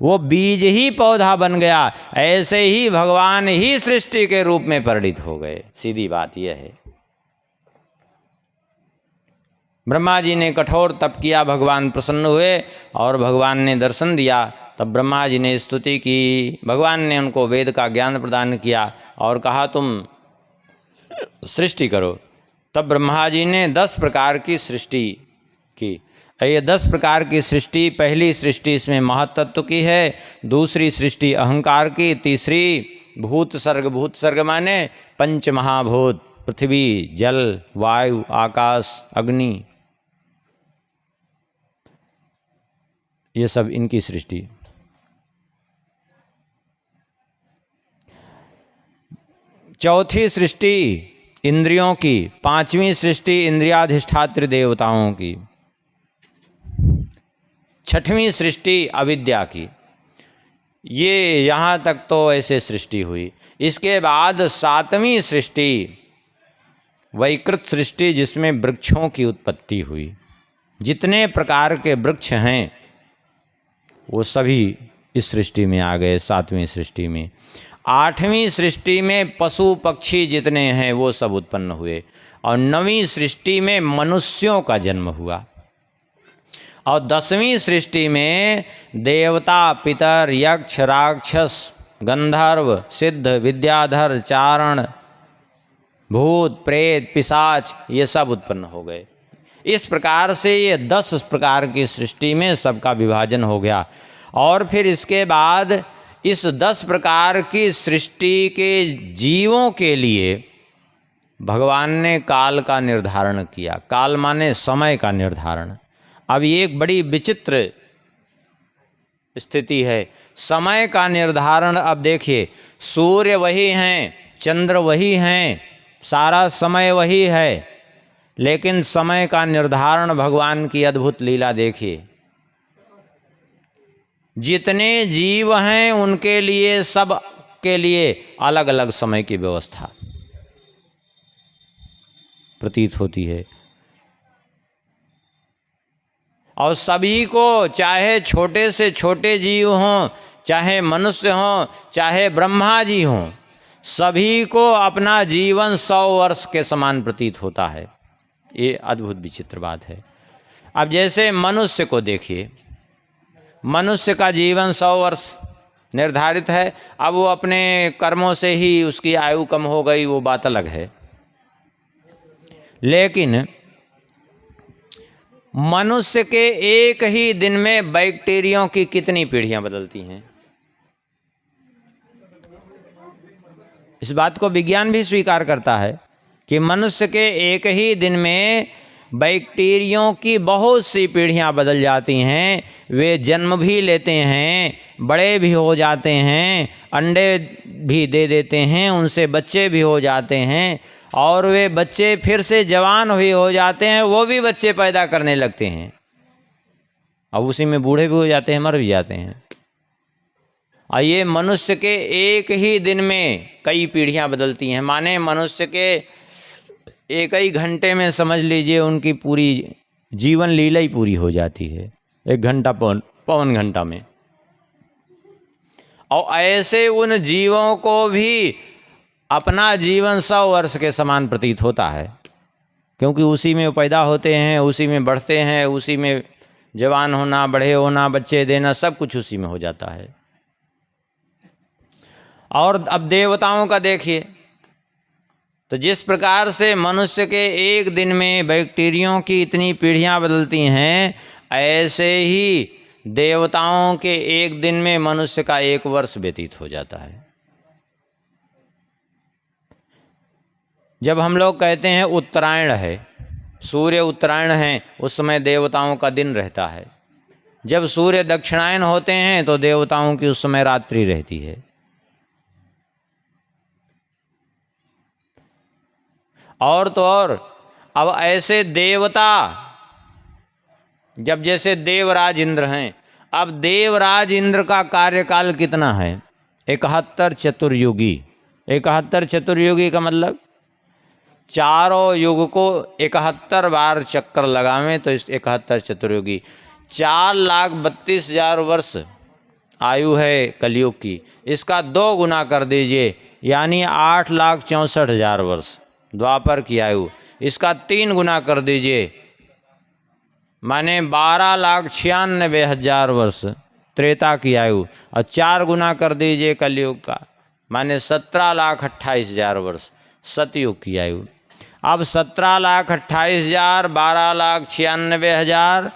वो बीज ही पौधा बन गया। ऐसे ही भगवान ही सृष्टि के रूप में परिणित हो गए। सीधी बात यह है। ब्रह्मा जी ने कठोर तप किया, भगवान प्रसन्न हुए और भगवान ने दर्शन दिया। तब ब्रह्मा जी ने स्तुति की, भगवान ने उनको वेद का ज्ञान प्रदान किया और कहा तुम सृष्टि करो। तब ब्रह्मा जी ने 10 प्रकार की सृष्टि की। ये 10 प्रकार की सृष्टि, पहली सृष्टि इसमें महत्त्व की है, दूसरी सृष्टि अहंकार की, तीसरी भूत सर्ग माने 5 महाभूत, पृथ्वी, जल, वायु, आकाश, अग्नि, ये सब इनकी सृष्टि। चौथी सृष्टि इंद्रियों की, 5वीं सृष्टि इंद्रियाधिष्ठात्र देवताओं की, 6वीं सृष्टि अविद्या की। ये यहाँ तक तो ऐसे सृष्टि हुई। इसके बाद 7वीं सृष्टि वैकृत सृष्टि, जिसमें वृक्षों की उत्पत्ति हुई। जितने प्रकार के वृक्ष हैं वो सभी इस सृष्टि में आ गए, 7वीं सृष्टि में। 8वीं सृष्टि में पशु पक्षी जितने हैं वो सब उत्पन्न हुए और 9वीं सृष्टि में मनुष्यों का जन्म हुआ और 10वीं सृष्टि में देवता, पितर, यक्ष, राक्षस, गंधर्व, सिद्ध, विद्याधर, चारण, भूत, प्रेत, पिशाच, ये सब उत्पन्न हो गए। इस प्रकार से ये 10 प्रकार की सृष्टि में सबका विभाजन हो गया। और फिर इसके बाद इस 10 प्रकार की सृष्टि के जीवों के लिए भगवान ने काल का निर्धारण किया। काल माने समय का निर्धारण। अब ये एक बड़ी विचित्र स्थिति है, समय का निर्धारण। अब देखिए, सूर्य वही हैं, चंद्र वही हैं, सारा समय वही है, लेकिन समय का निर्धारण भगवान की अद्भुत लीला देखिए। जितने जीव हैं उनके लिए, सब के लिए अलग अलग समय की व्यवस्था प्रतीत होती है। और सभी को, चाहे छोटे से छोटे जीव हों, चाहे मनुष्य हों, चाहे ब्रह्मा जी हों, सभी को अपना जीवन 100 वर्ष के समान प्रतीत होता है। ये अद्भुत विचित्र बात है। अब जैसे मनुष्य को देखिए, मनुष्य का जीवन 100 वर्ष निर्धारित है। अब वो अपने कर्मों से ही उसकी आयु कम हो गई, वो बात अलग है। लेकिन मनुष्य के एक ही दिन में बैक्टीरियों की कितनी पीढ़ियां बदलती हैं, इस बात को विज्ञान भी स्वीकार करता है कि मनुष्य के एक ही दिन में बैक्टीरियों की बहुत सी पीढ़ियां बदल जाती हैं। वे जन्म भी लेते हैं, बड़े भी हो जाते हैं, अंडे भी दे देते हैं, उनसे बच्चे भी हो जाते हैं, और वे बच्चे फिर से जवान भी हो जाते हैं, वो भी बच्चे पैदा करने लगते हैं, अब उसी में बूढ़े भी हो जाते हैं, मर भी जाते हैं। और ये मनुष्य के एक ही दिन में कई पीढ़ियां बदलती हैं। माने मनुष्य के एक ही घंटे में समझ लीजिए उनकी पूरी जीवन लीला ही पूरी हो जाती है, 1 घंटा पौन घंटा में। और ऐसे उन जीवों को भी अपना जीवन 100 वर्ष के समान प्रतीत होता है, क्योंकि उसी में पैदा होते हैं, उसी में बढ़ते हैं, उसी में जवान होना, बड़े होना, बच्चे देना, सब कुछ उसी में हो जाता है। और अब देवताओं का देखिए, तो जिस प्रकार से मनुष्य के एक दिन में बैक्टीरियों की इतनी पीढ़ियां बदलती हैं, ऐसे ही देवताओं के एक दिन में मनुष्य का 1 वर्ष व्यतीत हो जाता है। जब हम लोग कहते हैं उत्तरायण है, सूर्य उत्तरायण है, उस समय देवताओं का दिन रहता है। जब सूर्य दक्षिणायन होते हैं तो देवताओं की उस समय रात्रि रहती है। और तो और, अब ऐसे देवता, जब जैसे देवराज इंद्र हैं, अब देवराज इंद्र का कार्यकाल कितना है? 71 चतुर्युगी। 71 चतुर्युगी का मतलब चारों युग को 71 बार चक्कर लगावें तो इस 71 चतुर्युगी 4,32,000 वर्ष आयु है कलयुग की। इसका 2 गुना कर दीजिए, यानी 8,64,000 वर्ष द्वापर की आयु। इसका 3 गुना कर दीजिए, माने 12,96,000 वर्ष त्रेता की आयु। और 4 गुना कर दीजिए कलयुग का, माने 17,28,000 वर्ष सतयुग की आयु। अब 17,28,000, 12,96,000,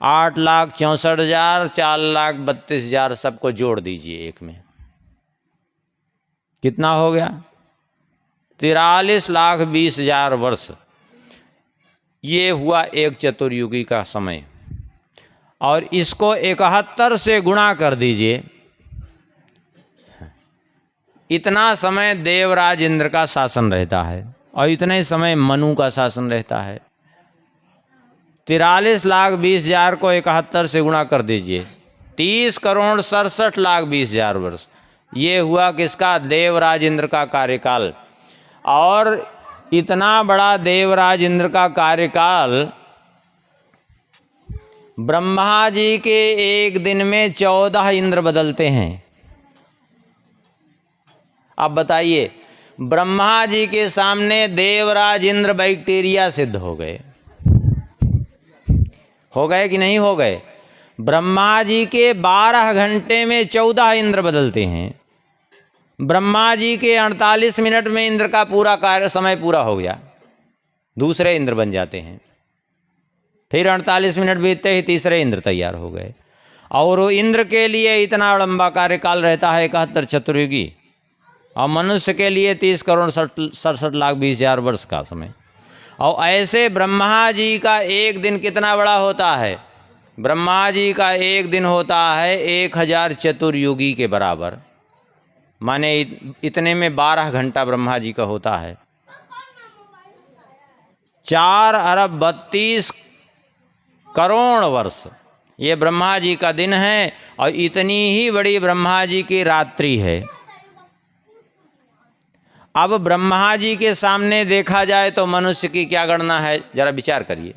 8,64,000, 4,32,000 सबको जोड़ दीजिए एक में, कितना हो गया? 43,20,000 वर्ष। ये हुआ एक चतुर्युगी का समय। और इसको 71 से गुणा कर दीजिए, इतना समय देवराज इंद्र का शासन रहता है और इतने ही समय मनु का शासन रहता है। 43,20,000 को 71 से गुणा कर दीजिए, 30,67,20,000 वर्ष। ये हुआ किसका? देवराज इंद्र का कार्यकाल। और इतना बड़ा देवराज इंद्र का कार्यकाल ब्रह्मा जी के एक दिन में 14 इंद्र बदलते हैं। अब बताइए, ब्रह्मा जी के सामने देवराज इंद्र बैक्टीरिया सिद्ध हो गए कि नहीं हो गए? ब्रह्मा जी के 12 घंटे में 14 इंद्र बदलते हैं। ब्रह्मा जी के 48 मिनट में इंद्र का पूरा कार्य समय पूरा हो गया, दूसरे इंद्र बन जाते हैं। फिर 48 मिनट बीतते ही तीसरे इंद्र तैयार हो गए। और इंद्र के लिए इतना लंबा कार्यकाल रहता है 71 चतुर्युगी, और मनुष्य के लिए 30 करोड़ 67 लाख 20 हजार वर्ष का समय। और ऐसे ब्रह्मा जी का एक दिन कितना बड़ा होता है? ब्रह्मा जी का एक दिन होता है 1000 चतुर्युगी के बराबर, माने इतने में 12 घंटा ब्रह्मा जी का होता है। 4 अरब 32 करोड़ वर्ष ये ब्रह्मा जी का दिन है, और इतनी ही बड़ी ब्रह्मा जी की रात्रि है। अब ब्रह्मा जी के सामने देखा जाए तो मनुष्य की क्या गणना है, जरा विचार करिए।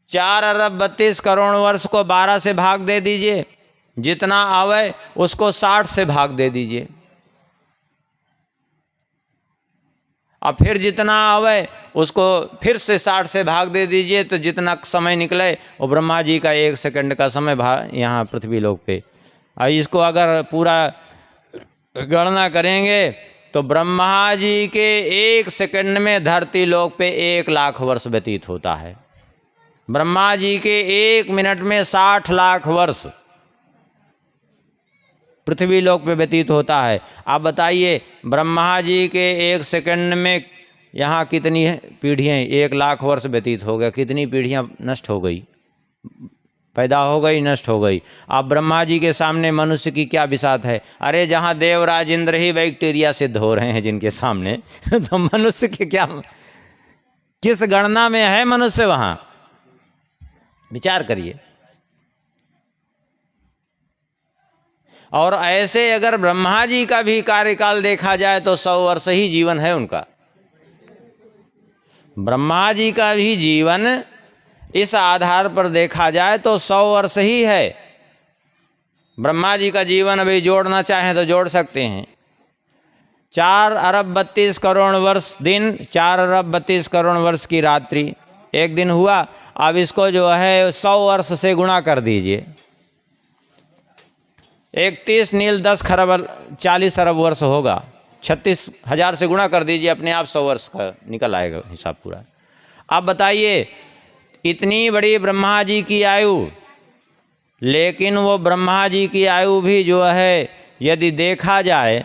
4 अरब 32 करोड़ वर्ष को 12 से भाग दे दीजिए, जितना आवे उसको 60 से भाग दे दीजिए, और फिर जितना आवे उसको फिर से 60 से भाग दे दीजिए, तो जितना समय निकले वो ब्रह्मा जी का 1 सेकंड का समय यहाँ पृथ्वी लोक पे। और इसको अगर पूरा गणना करेंगे तो ब्रह्मा जी के 1 सेकंड में धरती लोक पे 1 लाख वर्ष व्यतीत होता है। ब्रह्मा जी के 1 मिनट में 60 लाख वर्ष पृथ्वी लोक पे व्यतीत होता है। आप बताइए ब्रह्मा जी के 1 सेकंड में यहाँ कितनी पीढ़ियाँ, 1 लाख वर्ष व्यतीत हो गया, कितनी पीढ़ियाँ नष्ट हो गई, पैदा हो गई, नष्ट हो गई। आप ब्रह्मा जी के सामने मनुष्य की क्या बिसात है? अरे जहाँ देवराज इंद्र ही बैक्टीरिया सिद्ध हो रहे हैं जिनके सामने तो मनुष्य के क्या, किस गणना में है मनुष्य वहाँ? विचार करिए। और ऐसे अगर ब्रह्मा जी का भी कार्यकाल देखा जाए तो 100 वर्ष ही जीवन है उनका। ब्रह्मा जी का भी जीवन इस आधार पर देखा जाए तो 100 वर्ष ही है। ब्रह्मा जी का जीवन अभी जोड़ना चाहें तो जोड़ सकते हैं। 4 अरब 32 करोड़ वर्ष दिन, 4 अरब 32 करोड़ वर्ष की रात्रि एक दिन हुआ। अब इसको जो है 100 वर्ष से गुणा कर दीजिए। 31 नील 10 खरब 40 अरब वर्ष होगा। 36,000 से गुणा कर दीजिए, अपने आप 100 वर्ष का निकल आएगा हिसाब पूरा। अब बताइए इतनी बड़ी ब्रह्मा जी की आयु, लेकिन वो ब्रह्मा जी की आयु भी जो है यदि देखा जाए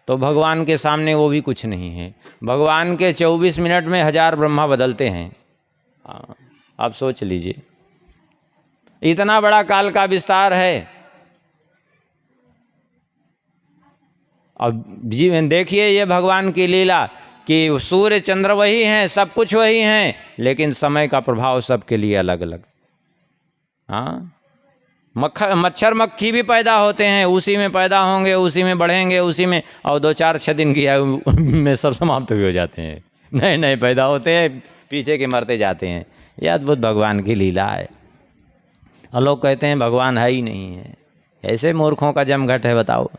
तो भगवान के सामने वो भी कुछ नहीं है। भगवान के 24 मिनट में 1000 ब्रह्मा बदलते हैं। आप सोच लीजिए, इतना बड़ा काल का विस्तार है। अब जीवन देखिए ये भगवान की लीला कि सूर्य चंद्र वही हैं, सब कुछ वही हैं, लेकिन समय का प्रभाव सबके लिए अलग अलग। हाँ, मच्छर मक्खी भी पैदा होते हैं, उसी में पैदा होंगे, उसी में बढ़ेंगे, उसी में, और 2-4-6 दिन की आयु में सब समाप्त भी हो जाते हैं। नए नए पैदा होते हैं, पीछे के मरते जाते हैं। यह अद्भुत भगवान की लीला है। और लोग कहते हैं भगवान है ही नहीं है। ऐसे मूर्खों का जमघट है, बताओ।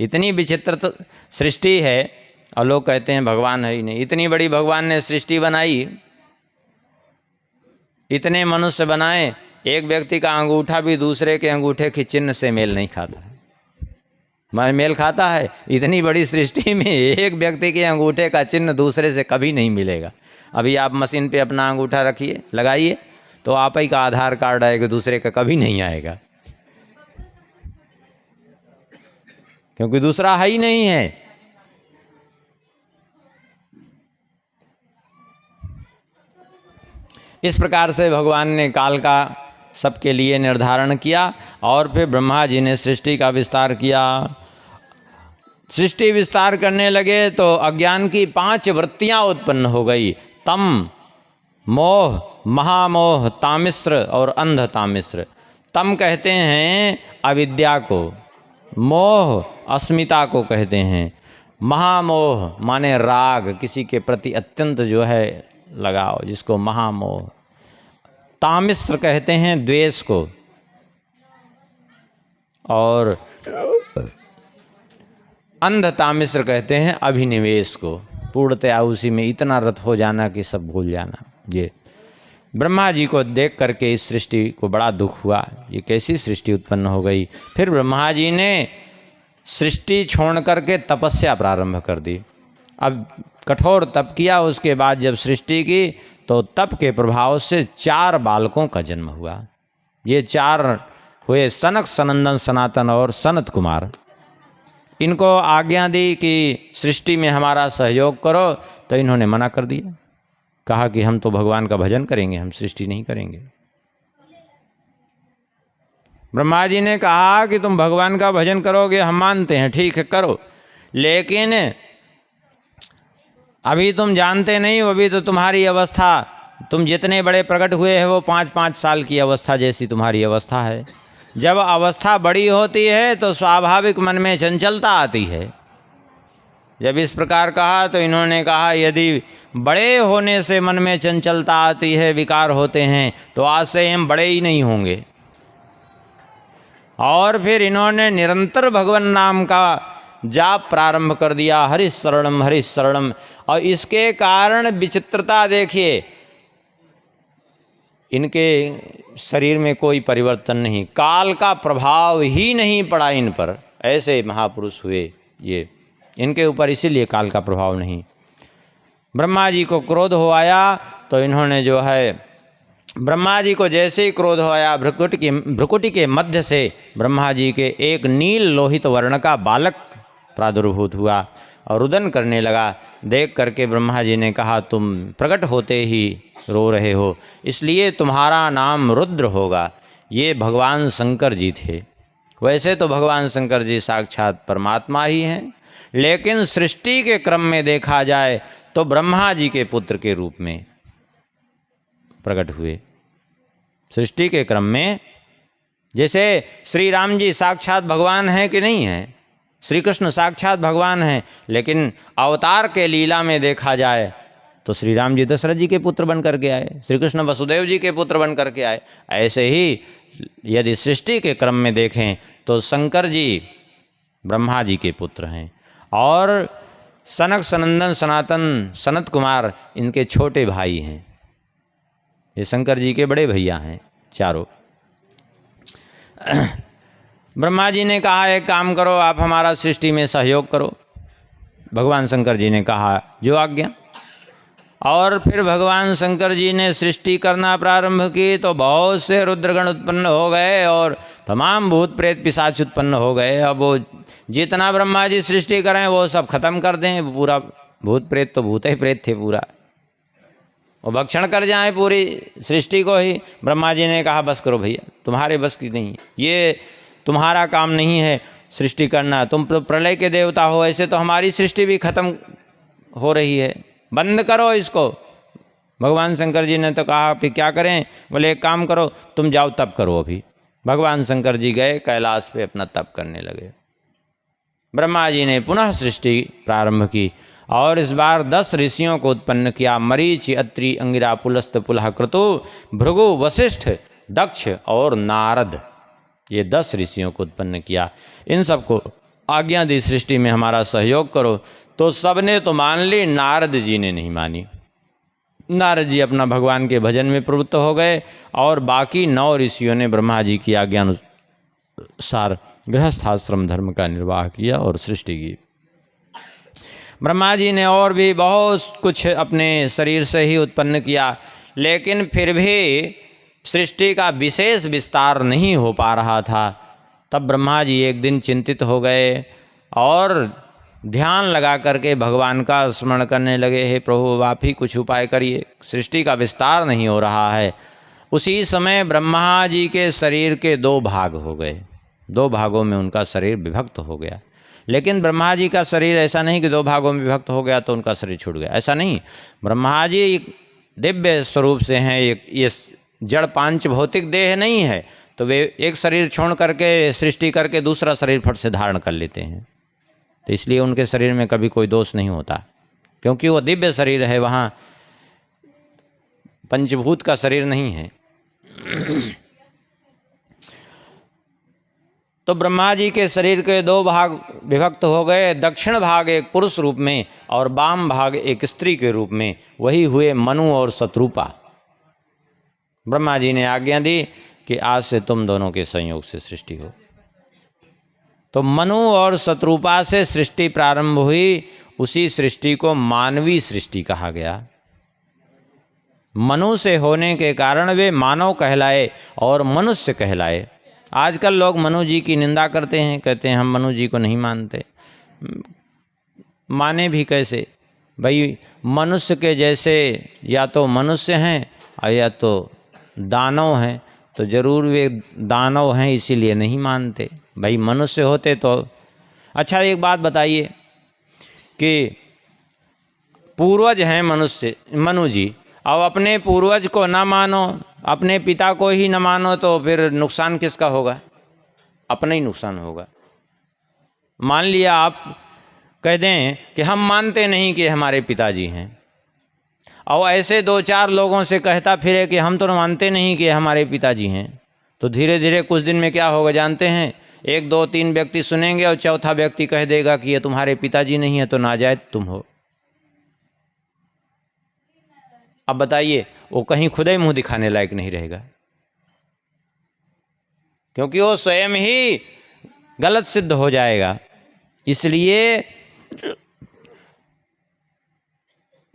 इतनी विचित्र सृष्टि है और लोग कहते हैं भगवान है ही नहीं। इतनी बड़ी भगवान ने सृष्टि बनाई, इतने मनुष्य बनाए, एक व्यक्ति का अंगूठा भी दूसरे के अंगूठे के चिन्ह से मेल नहीं खाता है। मेल खाता है? इतनी बड़ी सृष्टि में एक व्यक्ति के अंगूठे का चिन्ह दूसरे से कभी नहीं मिलेगा। अभी आप मशीन पे अपना अंगूठा रखिए, लगाइए, तो आप ही का आधार कार्ड आएगा, दूसरे का कभी नहीं आएगा, क्योंकि दूसरा है ही नहीं है। इस प्रकार से भगवान ने काल का सबके लिए निर्धारण किया और फिर ब्रह्मा जी ने सृष्टि का विस्तार किया। सृष्टि विस्तार करने लगे तो अज्ञान की 5 वृत्तियां उत्पन्न हो गई। तम, मोह, महामोह, तामिश्र और अंध तामिश्र। तम कहते हैं अविद्या को, मोह अस्मिता को कहते हैं, महामोह माने राग, किसी के प्रति अत्यंत जो है लगाओ, जिसको महामोह। तामिश्र कहते हैं द्वेष को, और अंध तामिश्र कहते हैं अभिनिवेश को, पूर्णतया उसी में इतना रत हो जाना कि सब भूल जाना। ये ब्रह्मा जी को देख करके इस सृष्टि को बड़ा दुख हुआ, ये कैसी सृष्टि उत्पन्न हो गई। फिर ब्रह्मा जी ने सृष्टि छोड़ करके तपस्या प्रारंभ कर दी। अब कठोर तप किया, उसके बाद जब सृष्टि की तो तप के प्रभाव से 4 बालकों का जन्म हुआ। ये 4 हुए सनक, सनंदन, सनातन और सनत कुमार। इनको आज्ञा दी कि सृष्टि में हमारा सहयोग करो, तो इन्होंने मना कर दिया, कहा कि हम तो भगवान का भजन करेंगे, हम सृष्टि नहीं करेंगे। ब्रह्मा जी ने कहा कि तुम भगवान का भजन करोगे, हम मानते हैं, ठीक है करो, लेकिन अभी तुम जानते नहीं हो, अभी तो तुम्हारी अवस्था, तुम जितने बड़े प्रकट हुए हैं वो 5-5 साल की अवस्था जैसी तुम्हारी अवस्था है। जब अवस्था बड़ी होती है तो स्वाभाविक मन में चंचलता आती है। जब इस प्रकार कहा तो इन्होंने कहा, यदि बड़े होने से मन में चंचलता आती है, विकार होते हैं, तो आज से हम बड़े ही नहीं होंगे। और फिर इन्होंने निरंतर भगवान नाम का जाप प्रारंभ कर दिया, हरि शरणम हरि शरणम। और इसके कारण विचित्रता देखिए, इनके शरीर में कोई परिवर्तन नहीं, काल का प्रभाव ही नहीं पड़ा इन पर। ऐसे महापुरुष हुए ये, इनके ऊपर इसीलिए काल का प्रभाव नहीं। ब्रह्मा जी को क्रोध हो आया तो इन्होंने जो है, ब्रह्मा जी को जैसे ही क्रोध हो आया, भ्रुकुटी के मध्य से ब्रह्मा जी के एक नील लोहित वर्ण का बालक प्रादुर्भूत हुआ और रुदन करने लगा। देख करके ब्रह्मा जी ने कहा, तुम प्रकट होते ही रो रहे हो, इसलिए तुम्हारा नाम रुद्र होगा। ये भगवान शंकर जी थे। वैसे तो भगवान शंकर जी साक्षात परमात्मा ही हैं, लेकिन सृष्टि के क्रम में देखा जाए तो ब्रह्मा जी के पुत्र के रूप में प्रकट हुए। सृष्टि के क्रम में जैसे श्री राम जी साक्षात भगवान हैं कि नहीं हैं, श्री कृष्ण साक्षात भगवान हैं, लेकिन अवतार के लीला में देखा जाए तो श्री राम जी दशरथ जी के पुत्र बन करके आए, श्री कृष्ण वसुदेव जी के पुत्र बन करके आए। ऐसे ही यदि सृष्टि के क्रम में देखें तो शंकर जी ब्रह्मा जी के पुत्र हैं और सनक, सनंदन, सनातन, सनत कुमार इनके छोटे भाई हैं। ये शंकर जी के बड़े भैया हैं चारों। ब्रह्मा जी ने कहा, एक काम करो, आप हमारा सृष्टि में सहयोग करो। भगवान शंकर जी ने कहा, जो आज्ञा। और फिर भगवान शंकर जी ने सृष्टि करना प्रारंभ की तो बहुत से रुद्रगण उत्पन्न हो गए और तमाम भूत प्रेत पिशाच उत्पन्न हो गए। अब वो जितना ब्रह्मा जी सृष्टि करें वो सब खत्म कर दें, पूरा भूत प्रेत तो भूत ही प्रेत थे, पूरा वो भक्षण कर जाएं पूरी सृष्टि को ही। ब्रह्मा जी ने कहा, बस करो भैया, तुम्हारे बस की नहीं, ये तुम्हारा काम नहीं है सृष्टि करना, तुम तो प्रलय के देवता हो, ऐसे तो हमारी सृष्टि भी खत्म हो रही है, बंद करो इसको। भगवान शंकर जी ने तो कहा, फिर क्या करें? बोले, एक काम करो, तुम जाओ तप करो अभी। भगवान शंकर जी गए कैलाश पे, अपना तप करने लगे। ब्रह्मा जी ने पुनः सृष्टि प्रारंभ की और इस बार 10 ऋषियों को उत्पन्न किया। मरीचि, अत्रि, अंगिरा, पुलस्त, पुलह, क्रतु, भृगु, वशिष्ठ, दक्ष और नारद, ये 10 ऋषियों को उत्पन्न किया। इन सबको आज्ञा दी, सृष्टि में हमारा सहयोग करो। तो सबने तो मान ली, नारद जी ने नहीं मानी। नारद जी अपना भगवान के भजन में प्रवृत्त हो गए और बाकी 9 ऋषियों ने ब्रह्मा जी की आज्ञा अनुसार गृहस्थाश्रम धर्म का निर्वाह किया और सृष्टि की। ब्रह्मा जी ने और भी बहुत कुछ अपने शरीर से ही उत्पन्न किया, लेकिन फिर भी सृष्टि का विशेष विस्तार नहीं हो पा रहा था। तब ब्रह्मा जी एक दिन चिंतित हो गए और ध्यान लगा करके भगवान का स्मरण करने लगे, हे प्रभु आप ही कुछ उपाय करिए, सृष्टि का विस्तार नहीं हो रहा है। उसी समय ब्रह्मा जी के शरीर के 2 भाग हो गए, 2 भागों में उनका शरीर विभक्त हो गया। लेकिन ब्रह्मा जी का शरीर ऐसा नहीं कि 2 भागों में विभक्त हो गया तो उनका शरीर छूट गया, ऐसा नहीं। ब्रह्मा जी दिव्य स्वरूप से हैं, ये जड़ पांच भौतिक देह नहीं है, तो वे एक शरीर छोड़ करके सृष्टि करके दूसरा शरीर फट से धारण कर लेते हैं। तो इसलिए उनके शरीर में कभी कोई दोष नहीं होता, क्योंकि वो दिव्य शरीर है, वहाँ पंचभूत का शरीर नहीं है। तो ब्रह्मा जी के शरीर के 2 भाग विभक्त हो गए, दक्षिण भाग एक पुरुष रूप में और वाम भाग एक स्त्री के रूप में, वही हुए मनु और शत्रुपा। ब्रह्मा जी ने आज्ञा दी कि आज से तुम दोनों के संयोग से सृष्टि हो। तो मनु और शत्रुपा से सृष्टि प्रारंभ हुई, उसी सृष्टि को मानवीय सृष्टि कहा गया। मनुष्य होने के कारण वे मानव कहलाए और मनुष्य कहलाए। आजकल लोग मनु जी की निंदा करते हैं, कहते हैं हम मनु जी को नहीं मानते। माने भी कैसे भाई? मनुष्य के जैसे या तो मनुष्य हैं और या तो दानव हैं, तो जरूर वे दानव हैं इसीलिए नहीं मानते। भाई मनुष्य होते तो अच्छा। एक बात बताइए कि पूर्वज हैं मनुष्य मनु जी, अब अपने पूर्वज को ना मानो, अपने पिता को ही न मानो, तो फिर नुकसान किसका होगा? अपना ही नुकसान होगा। मान लिया आप कह दें कि हम मानते नहीं कि हमारे पिताजी हैं, और ऐसे 2-4 लोगों से कहता फिरे कि हम तो मानते नहीं कि हमारे पिताजी हैं, तो धीरे धीरे कुछ दिन में क्या होगा जानते हैं? 1, 2, 3 व्यक्ति सुनेंगे और चौथा व्यक्ति कह देगा कि ये तुम्हारे पिताजी नहीं है तो नाजायज तुम हो। अब बताइए, वो कहीं खुद ही मुंह दिखाने लायक नहीं रहेगा, क्योंकि वो स्वयं ही गलत सिद्ध हो जाएगा। इसलिए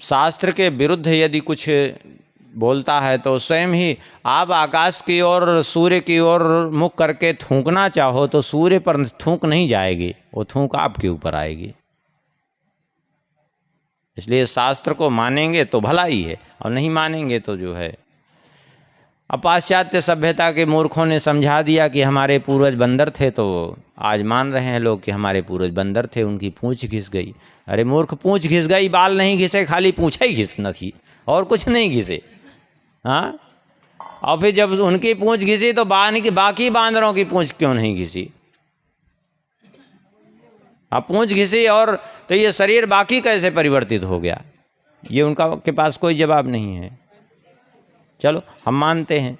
शास्त्र के विरुद्ध यदि कुछ बोलता है तो स्वयं ही, आप आकाश की ओर सूर्य की ओर मुख करके थूकना चाहो तो सूर्य पर थूक नहीं जाएगी, वो थूक आपके ऊपर आएगी। इसलिए शास्त्र को मानेंगे तो भला ही है, और नहीं मानेंगे तो जो है। अब पाश्चात्य सभ्यता के मूर्खों ने समझा दिया कि हमारे पूर्वज बंदर थे, तो आज मान रहे हैं लोग कि हमारे पूर्वज बंदर थे, उनकी पूंछ घिस गई। अरे मूर्ख, पूंछ घिस गई, बाल नहीं घिसे, खाली पूंछा ही घिसना थी और कुछ नहीं घिसे। हाँ, और फिर जब उनकी पूंछ घिसी तो बाकी बांदरों की पूंछ क्यों नहीं घिसी? अब पूंछ घिसी और तो ये शरीर बाकी कैसे परिवर्तित हो गया? ये उनका के पास कोई जवाब नहीं है। चलो हम मानते हैं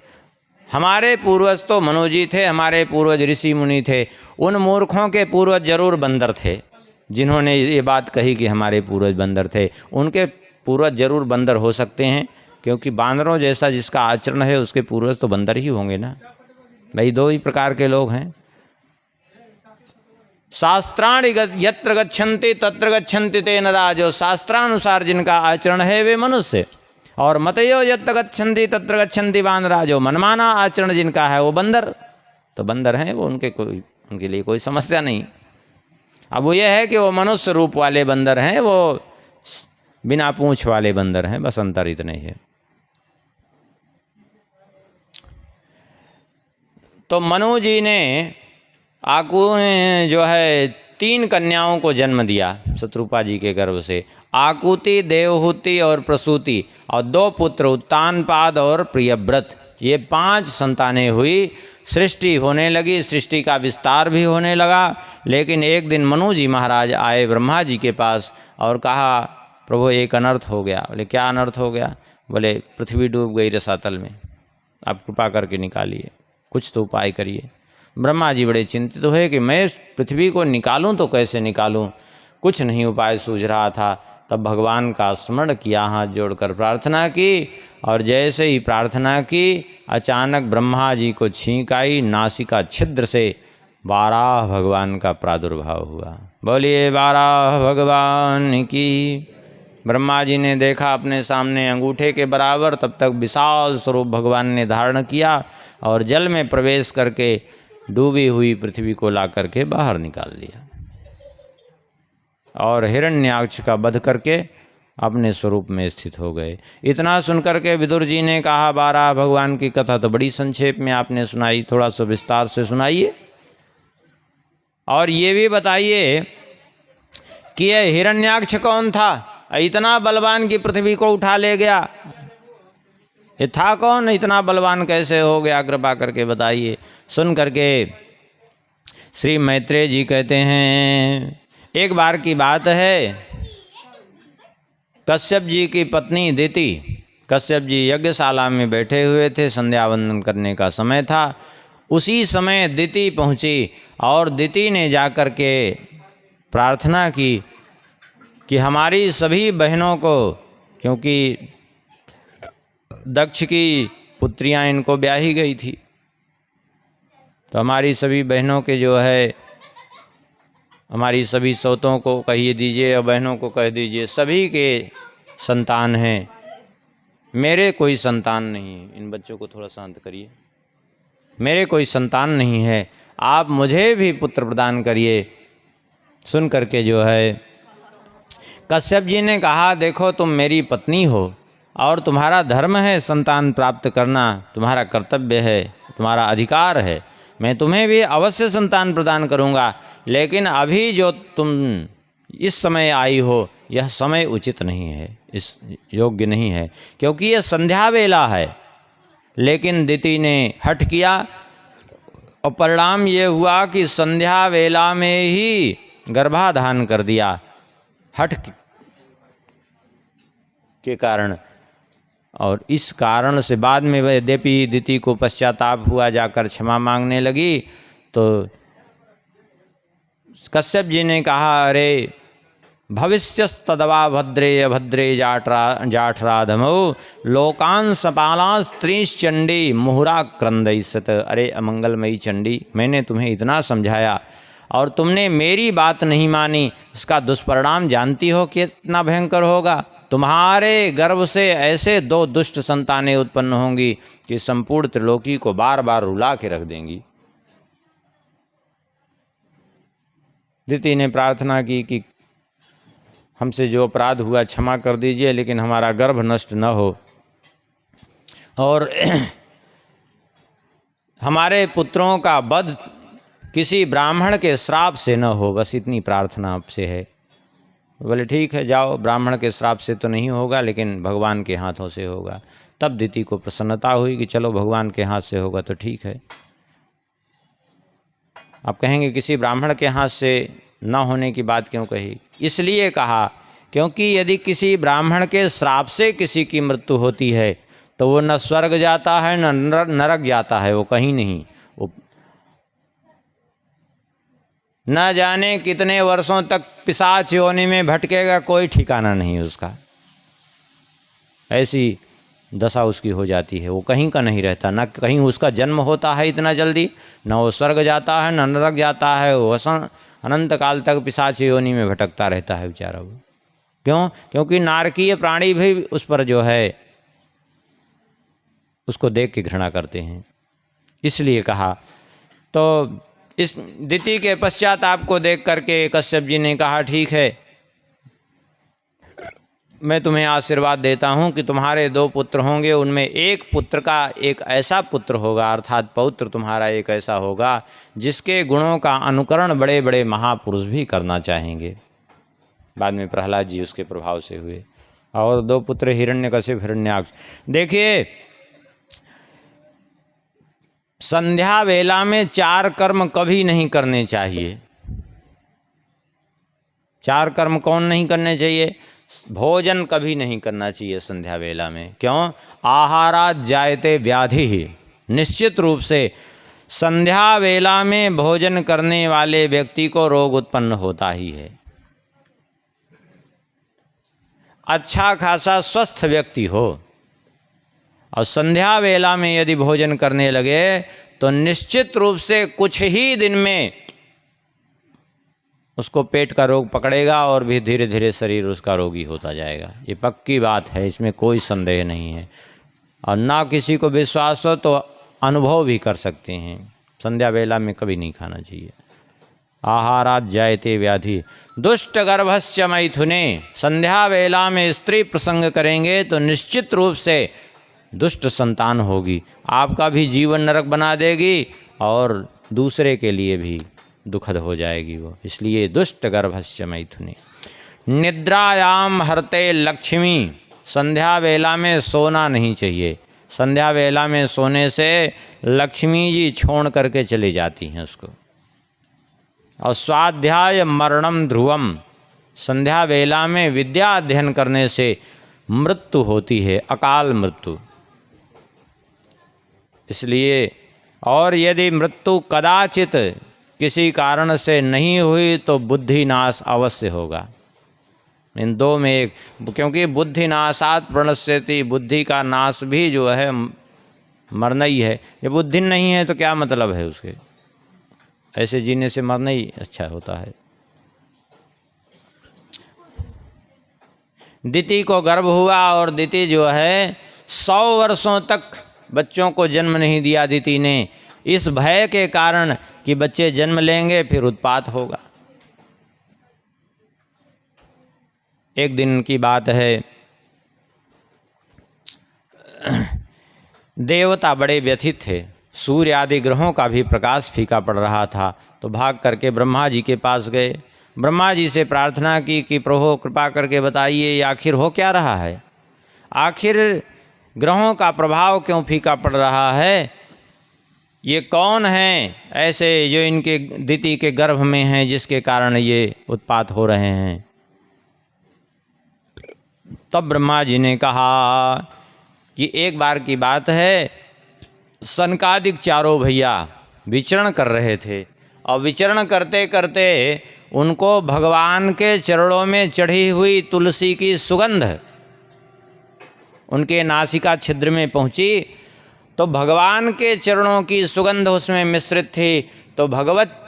हमारे पूर्वज तो मनु जी थे, हमारे पूर्वज ऋषि मुनि थे। उन मूर्खों के पूर्वज जरूर बंदर थे, जिन्होंने ये बात कही कि हमारे पूर्वज बंदर थे। उनके पूर्वज जरूर बंदर हो सकते हैं, क्योंकि बांदरों जैसा जिसका आचरण है उसके पूर्वज तो बंदर ही होंगे ना। भाई 2 ही प्रकार के लोग हैं। शास्त्राणि यत्र गच्छन्ति तत्र गच्छन्ति ते नरा, जो शास्त्रानुसार जिनका आचरण है वे मनुष्य, और मतयो यत्र गच्छन्ति तत्र गच्छन्ति वानरा, जो मनमाना आचरण जिनका है वो बंदर। तो बंदर हैं वो, उनके लिए कोई समस्या नहीं। अब वो ये है कि वो मनुष्य रूप वाले बंदर हैं, वो बिना पूंछ वाले बंदर हैं, बस अंतर इतना ही है। तो मनु जी ने जो है 3 कन्याओं को जन्म दिया शत्रुपा जी के गर्भ से, आकुति, देवहूति और प्रसूति, और 2 पुत्र उत्तानपाद और प्रियव्रत। ये 5 संतानें हुई। सृष्टि होने लगी, सृष्टि का विस्तार भी होने लगा। लेकिन एक दिन मनु जी महाराज आए ब्रह्मा जी के पास और कहा, प्रभु एक अनर्थ हो गया। बोले क्या अनर्थ हो गया? बोले पृथ्वी डूब गई रसातल में, आप कृपा करके निकालिए, कुछ तो उपाय करिए। ब्रह्मा जी बड़े चिंतित हुए कि मैं पृथ्वी को निकालूं तो कैसे निकालूं, कुछ नहीं उपाय सूझ रहा था। तब भगवान का स्मरण किया, हाथ जोड़कर प्रार्थना की, और जैसे ही प्रार्थना की अचानक ब्रह्मा जी को छींक आई, नासिका छिद्र से वाराह भगवान का प्रादुर्भाव हुआ। बोलिए वाराह भगवान की। ब्रह्मा जी ने देखा अपने सामने अंगूठे के बराबर, तब तक विशाल स्वरूप भगवान ने धारण किया और जल में प्रवेश करके डूबी हुई पृथ्वी को ला करके बाहर निकाल दिया, और हिरण्याक्ष का वध करके अपने स्वरूप में स्थित हो गए। इतना सुनकर के विदुर जी ने कहा, वाराह भगवान की कथा तो बड़ी संक्षेप में आपने सुनाई, थोड़ा सा विस्तार से सुनाइए, और ये भी बताइए कि यह हिरण्याक्ष कौन था? इतना बलवान की पृथ्वी को उठा ले गया, ये था कौन? इतना बलवान कैसे हो गया? कृपा करके बताइए। सुन करके श्री मैत्रेय जी कहते हैं, एक बार की बात है, कश्यप जी की पत्नी दिति, कश्यप जी यज्ञशाला में बैठे हुए थे, संध्या वंदन करने का समय था। उसी समय दिति पहुंची और दिति ने जाकर के प्रार्थना की कि हमारी सभी बहनों को, क्योंकि दक्ष की पुत्रियां इनको ब्याही गई थी, तो हमारी सभी बहनों के जो है, हमारी सभी सौतों को कहिए दीजिए और बहनों को कह दीजिए, सभी के संतान हैं, मेरे कोई संतान नहीं है। इन बच्चों को थोड़ा शांत करिए। मेरे कोई संतान नहीं है, आप मुझे भी पुत्र प्रदान करिए। सुन करके जो है कश्यप जी ने कहा, देखो तुम मेरी पत्नी हो और तुम्हारा धर्म है संतान प्राप्त करना, तुम्हारा कर्तव्य है, तुम्हारा अधिकार है, मैं तुम्हें भी अवश्य संतान प्रदान करूँगा, लेकिन अभी जो तुम इस समय आई हो यह समय उचित नहीं है, इस योग्य नहीं है, क्योंकि यह संध्या वेला है। लेकिन दिति ने हठ किया और परिणाम ये हुआ कि संध्या वेला में ही गर्भाधान कर दिया, हठ के कारण। और इस कारण से बाद में यद्यपि दिति को पश्चाताप हुआ, जाकर क्षमा मांगने लगी, तो कश्यप जी ने कहा, अरे भविष्यस्तदवा भद्रे भद्रे जाठराधमो लोकान सपाला स्त्रीश्चंडी मुहुरा क्रंदयिसत। अरे अमंगलमयी चंडी, मैंने तुम्हें इतना समझाया और तुमने मेरी बात नहीं मानी, इसका दुष्परिणाम जानती हो कितना भयंकर होगा। तुम्हारे गर्भ से ऐसे 2 दुष्ट संतानें उत्पन्न होंगी कि संपूर्ण त्रिलोकी को बार बार रुला के रख देंगी। दिति ने प्रार्थना की कि हमसे जो अपराध हुआ क्षमा कर दीजिए, लेकिन हमारा गर्भ नष्ट न हो और हमारे पुत्रों का वध किसी ब्राह्मण के श्राप से न हो, बस इतनी प्रार्थना आपसे है। बोले ठीक है, जाओ, ब्राह्मण के श्राप से तो नहीं होगा, लेकिन भगवान के हाथों से होगा। तब दिति को प्रसन्नता हुई कि चलो भगवान के हाथ से होगा तो ठीक है। आप कहेंगे किसी ब्राह्मण के हाथ से न होने की बात क्यों कही? इसलिए कहा क्योंकि यदि किसी ब्राह्मण के श्राप से किसी की मृत्यु होती है तो वो न स्वर्ग जाता है न नरक जाता है, वो कहीं नहीं, वो न जाने कितने वर्षों तक पिशाच योनि में भटकेगा, कोई ठिकाना नहीं उसका। ऐसी दशा उसकी हो जाती है, वो कहीं का नहीं रहता, न कहीं उसका जन्म होता है इतना जल्दी, न वो स्वर्ग जाता है न नरक जाता है, वो अनंत काल तक पिशाच योनि में भटकता रहता है बेचारा वो। क्यों? क्योंकि नारकीय प्राणी भी उस पर जो है उसको देख के घृणा करते हैं, इसलिए कहा। तो इस दिति के पश्चात आपको देख करके कश्यप जी ने कहा, ठीक है, मैं तुम्हें आशीर्वाद देता हूँ कि तुम्हारे 2 पुत्र होंगे, उनमें एक पुत्र का एक ऐसा पुत्र होगा, अर्थात पौत्र तुम्हारा एक ऐसा होगा जिसके गुणों का अनुकरण बड़े बड़े महापुरुष भी करना चाहेंगे। बाद में प्रहलाद जी उसके प्रभाव से हुए, और 2 पुत्र हिरण्यकशिप हिरण्याक्ष। देखिए, संध्या वेला में 4 कर्म कभी नहीं करने चाहिए। 4 कर्म कौन नहीं करने चाहिए? भोजन कभी नहीं करना चाहिए संध्या वेला में। क्यों? आहारात जायते व्याधि। निश्चित रूप से संध्या वेला में भोजन करने वाले व्यक्ति को रोग उत्पन्न होता ही है। अच्छा खासा स्वस्थ व्यक्ति हो और संध्या वेला में यदि भोजन करने लगे तो निश्चित रूप से कुछ ही दिन में उसको पेट का रोग पकड़ेगा और भी धीरे धीरे शरीर उसका रोगी होता जाएगा। ये पक्की बात है, इसमें कोई संदेह नहीं है। और ना किसी को विश्वास हो तो अनुभव भी कर सकते हैं। संध्या वेला में कभी नहीं खाना चाहिए। आहारात जायते व्याधि दुष्ट गर्भश्च मैथुने। संध्या वेला में स्त्री प्रसंग करेंगे तो निश्चित रूप से दुष्ट संतान होगी, आपका भी जीवन नरक बना देगी और दूसरे के लिए भी दुखद हो जाएगी वो। इसलिए दुष्ट गर्भश्च मैथुने। निद्रायाम हरते लक्ष्मी। संध्या वेला में सोना नहीं चाहिए। संध्या वेला में सोने से लक्ष्मी जी छोड़ करके चली जाती हैं उसको। और स्वाध्याय मरणम ध्रुवम। संध्या वेला में विद्या अध्ययन करने से मृत्यु होती है, अकाल मृत्यु। इसलिए और यदि मृत्यु कदाचित किसी कारण से नहीं हुई तो बुद्धि नाश अवश्य होगा। इन 2 में एक, क्योंकि बुद्धि नाशात प्रणश्यति, बुद्धि का नाश भी जो है मरना ही है। ये बुद्धि नहीं है तो क्या मतलब है उसके? ऐसे जीने से मरना ही अच्छा होता है। दिति को गर्भ हुआ और दिति जो है 100 वर्षों तक बच्चों को जन्म नहीं दिया अदिति ने, इस भय के कारण कि बच्चे जन्म लेंगे फिर उत्पात होगा। एक दिन की बात है, देवता बड़े व्यथित थे, सूर्य आदि ग्रहों का भी प्रकाश फीका पड़ रहा था, तो भाग करके ब्रह्मा जी के पास गए। ब्रह्मा जी से प्रार्थना की कि प्रभु कृपा करके बताइए ये आखिर हो क्या रहा है, आखिर ग्रहों का प्रभाव क्यों फीका पड़ रहा है, ये कौन है ऐसे जो इनके दिति के गर्भ में हैं जिसके कारण ये उत्पात हो रहे हैं। तब ब्रह्मा जी ने कहा कि एक बार की बात है, सनकादिक चारों भैया विचरण कर रहे थे और विचरण करते करते उनको भगवान के चरणों में चढ़ी हुई तुलसी की सुगंध उनके नासिका छिद्र में पहुंची, तो भगवान के चरणों की सुगंध उसमें मिश्रित थी। तो भगवत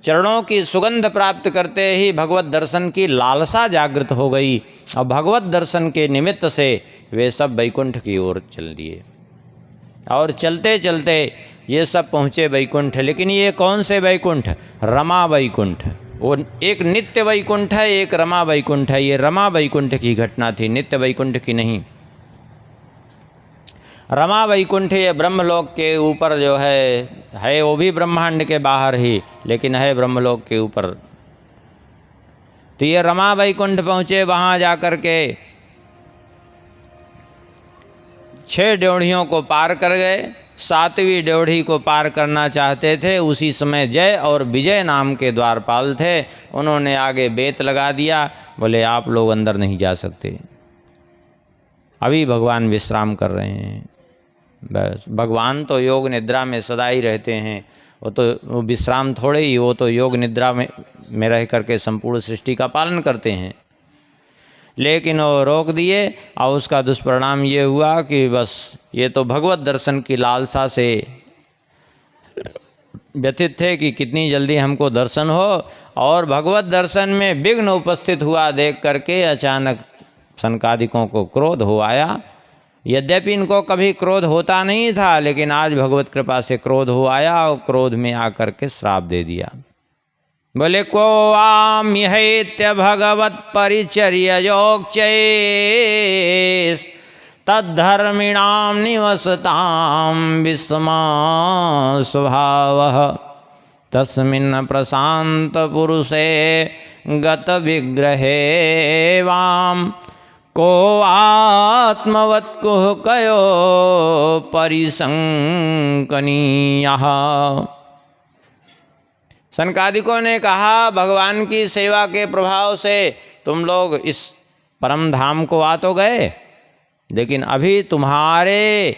चरणों की सुगंध प्राप्त करते ही भगवत दर्शन की लालसा जागृत हो गई और भगवत दर्शन के निमित्त से वे सब वैकुंठ की ओर चल दिए और चलते चलते ये सब पहुँचे वैकुंठ। लेकिन ये कौन से वैकुंठ? रमा वैकुंठ। वो एक नित्य वैकुंठ है, एक रमा वैकुंठ है। ये रमा वैकुंठ की घटना थी, नित्य वैकुंठ की नहीं। रमा वैकुंठ ये ब्रह्मलोक के ऊपर जो है वो भी ब्रह्मांड के बाहर ही, लेकिन है ब्रह्मलोक के ऊपर। तो ये रमा वैकुंठ पहुँचे, वहाँ जा कर के 6 ड्योढ़ियों को पार कर गए। 7वीं ड्योढ़ी को पार करना चाहते थे, उसी समय जय और विजय नाम के द्वारपाल थे, उन्होंने आगे बेत लगा दिया, बोले आप लोग अंदर नहीं जा सकते, अभी भगवान विश्राम कर रहे हैं। बस भगवान तो योग निद्रा में सदा ही रहते हैं, वो विश्राम थोड़े ही, वो तो योग निद्रा में रह करके संपूर्ण सृष्टि का पालन करते हैं। लेकिन वो रोक दिए और उसका दुष्परिणाम ये हुआ कि बस ये तो भगवत दर्शन की लालसा से व्यथित थे कि कितनी जल्दी हमको दर्शन हो, और भगवत दर्शन में विघ्न उपस्थित हुआ देख करके अचानक सनकादिकों को क्रोध हो आया। यद्यपि इनको कभी क्रोध होता नहीं था, लेकिन आज भगवत कृपा से क्रोध हो आया और क्रोध में आकर के श्राप दे दिया। बोले को आम्यहैत्य भगवत परिचर्य योगचैस तद्धर्मिणाम निवसताम विस्मा स्वभावः तस्मिन् प्रशांत पुरुषे गत विग्रहे वाम को आत्मवत् कुह कयो परिसंकनीयः। सनकादिकों ने कहा भगवान की सेवा के प्रभाव से तुम लोग इस परम धाम को आ तो गए, लेकिन अभी तुम्हारे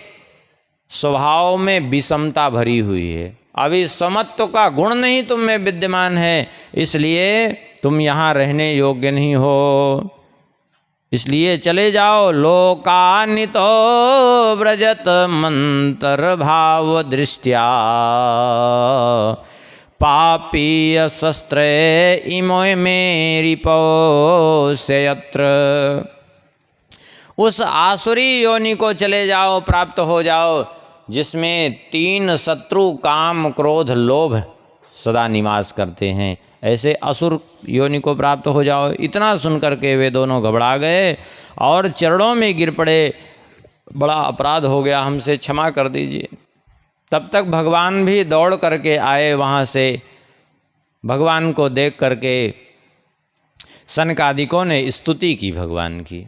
स्वभाव में विषमता भरी हुई है, अभी समत्व का गुण नहीं तुम में विद्यमान है, इसलिए तुम यहाँ रहने योग्य नहीं हो, इसलिए चले जाओ। लोकान्वितो व्रजत मंत्र भाव दृष्टिया पापीय शस्त्रे इमोय मेरी पौष्यत्र। उस आसुरी योनि को चले जाओ, प्राप्त हो जाओ, जिसमें 3 शत्रु काम क्रोध लोभ सदा निवास करते हैं, ऐसे असुर योनि को प्राप्त हो जाओ। इतना सुनकर के वे दोनों घबरा गए और चरणों में गिर पड़े, बड़ा अपराध हो गया, हमसे क्षमा कर दीजिए। तब तक भगवान भी दौड़ करके आए वहाँ से। भगवान को देख करके सनकादिकों ने स्तुति की भगवान की।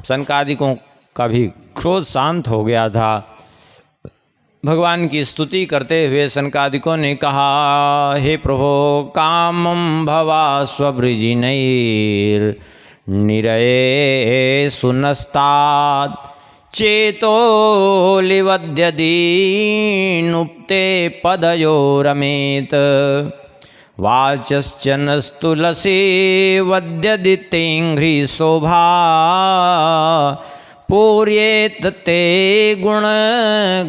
सनकादिकों का भी क्रोध शांत हो गया था। भगवान की स्तुति करते हुए सनकादिकों ने कहा, हे प्रभो कामं भवा स्ववृजिनैर् निरये सुनस्तात् चेतो लिवद्यदीनुप्ते पदयो रमेत वाचश्चनस्तुलसी वद्यदितेङ्घ्रि शोभा पूर्येत ते गुण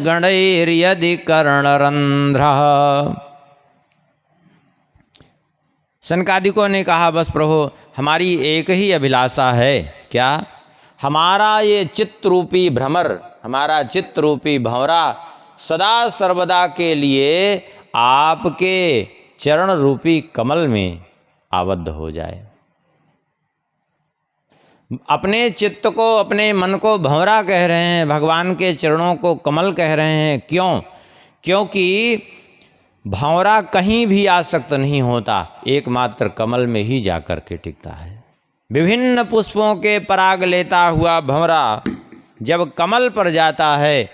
गणैर्यदि कर्णरंध्रः। सनकादिकों ने कहा बस प्रभु हमारी एक ही अभिलाषा है, क्या? हमारा ये चित्त रूपी भ्रमर, हमारा चित्त रूपी भंवरा सदा सर्वदा के लिए आपके चरण रूपी कमल में आबद्ध हो जाए। अपने चित्त को, अपने मन को भंवरा कह रहे हैं, भगवान के चरणों को कमल कह रहे हैं। क्यों? क्योंकि भंवरा कहीं भी आसक्त नहीं होता, एकमात्र कमल में ही जाकर के टिकता है। विभिन्न पुष्पों के पराग लेता हुआ भंवरा जब कमल पर जाता है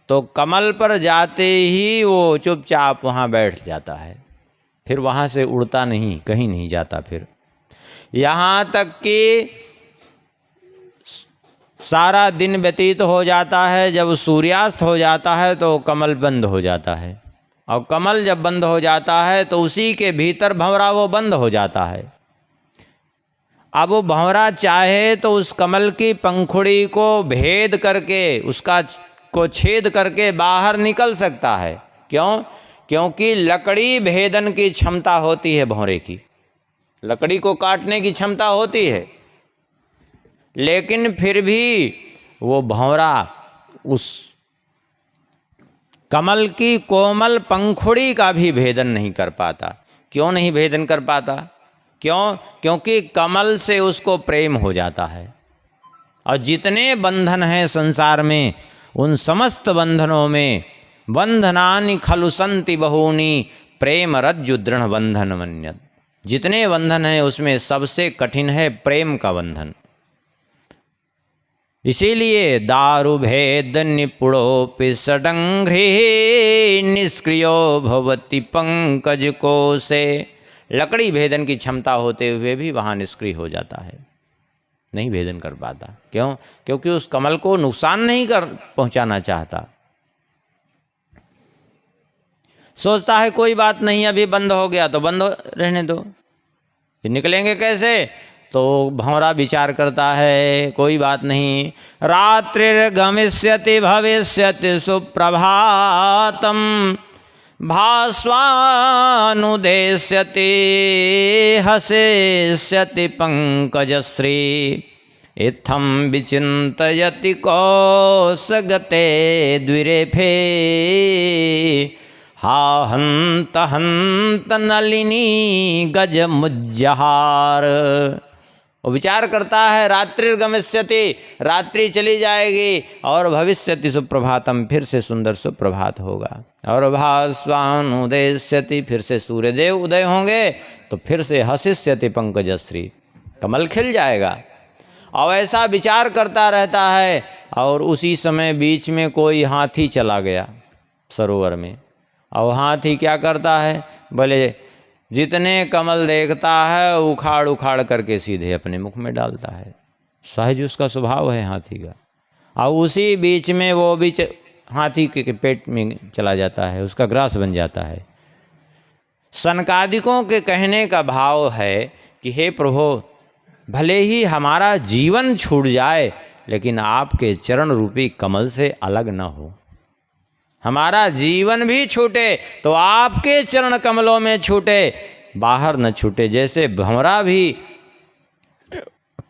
तो कमल पर जाते ही वो चुपचाप वहाँ बैठ जाता है, फिर वहाँ से उड़ता नहीं, कहीं नहीं जाता। फिर यहाँ तक कि सारा दिन व्यतीत हो जाता है, जब सूर्यास्त हो जाता है तो कमल बंद हो जाता है, और कमल जब बंद हो जाता है तो उसी के भीतर भंवरा वो बंद हो जाता है। अब वो भंवरा चाहे तो उस कमल की पंखुड़ी को भेद करके, उसका को छेद करके बाहर निकल सकता है। क्यों? क्योंकि लकड़ी भेदन की क्षमता होती है भंवरे की, लकड़ी को काटने की क्षमता होती है, लेकिन फिर भी वो भंवरा उस कमल की कोमल पंखुड़ी का भी भेदन नहीं कर पाता। क्यों नहीं भेदन कर पाता? क्यों? क्योंकि कमल से उसको प्रेम हो जाता है। और जितने बंधन हैं संसार में, उन समस्त बंधनों में बंधनानि खलु सन्ति बहूनि प्रेम रज्जु दृढ़ बंधन मन्यत्। जितने बंधन हैं उसमें सबसे कठिन है प्रेम का बंधन। इसीलिए दारु भेद निपुणोपि षडंघ्रि निष्क्रियो भवति पंकज कोशे। लकड़ी भेदन की क्षमता होते हुए भी वहाँ निष्क्रिय हो जाता है, नहीं भेदन कर पाता। क्यों? क्योंकि उस कमल को नुकसान नहीं पहुंचाना चाहता। सोचता है कोई बात नहीं, अभी बंद हो गया तो बंद रहने दो, फिर निकलेंगे कैसे? तो भंवरा विचार करता है कोई बात नहीं, रात्रिर्गमिष्यति भविष्यति सुप्रभातम भास्वानुदेश्यति हसेष्यति पंकजश्री इत्थं विचिन्तयति कौसगते द्विरेफे हा हंत हंत नलिनी गजमुज्जहार। वो विचार करता है रात्रिर्गमिष्यति, रात्रि चली जाएगी, और भविष्यति सुप्रभातम, फिर से सुंदर सुप्रभात होगा, और भास्वानुदेश्यति, फिर से सूर्यदेव उदय होंगे, तो फिर से हसिष्यति पंकजश्री, कमल खिल जाएगा। और ऐसा विचार करता रहता है, और उसी समय बीच में कोई हाथी चला गया सरोवर में। और हाथी क्या करता है? बोले जितने कमल देखता है उखाड़ उखाड़ करके सीधे अपने मुख में डालता है, सहज उसका स्वभाव है हाथी का। और उसी बीच में वो भी हाथी के पेट में चला जाता है, उसका ग्रास बन जाता है। सनकादिकों के कहने का भाव है कि हे प्रभु, भले ही हमारा जीवन छूट जाए, लेकिन आपके चरण रूपी कमल से अलग न हो। हमारा जीवन भी छूटे तो आपके चरण कमलों में छूटे, बाहर न छूटे। जैसे भंवरा भी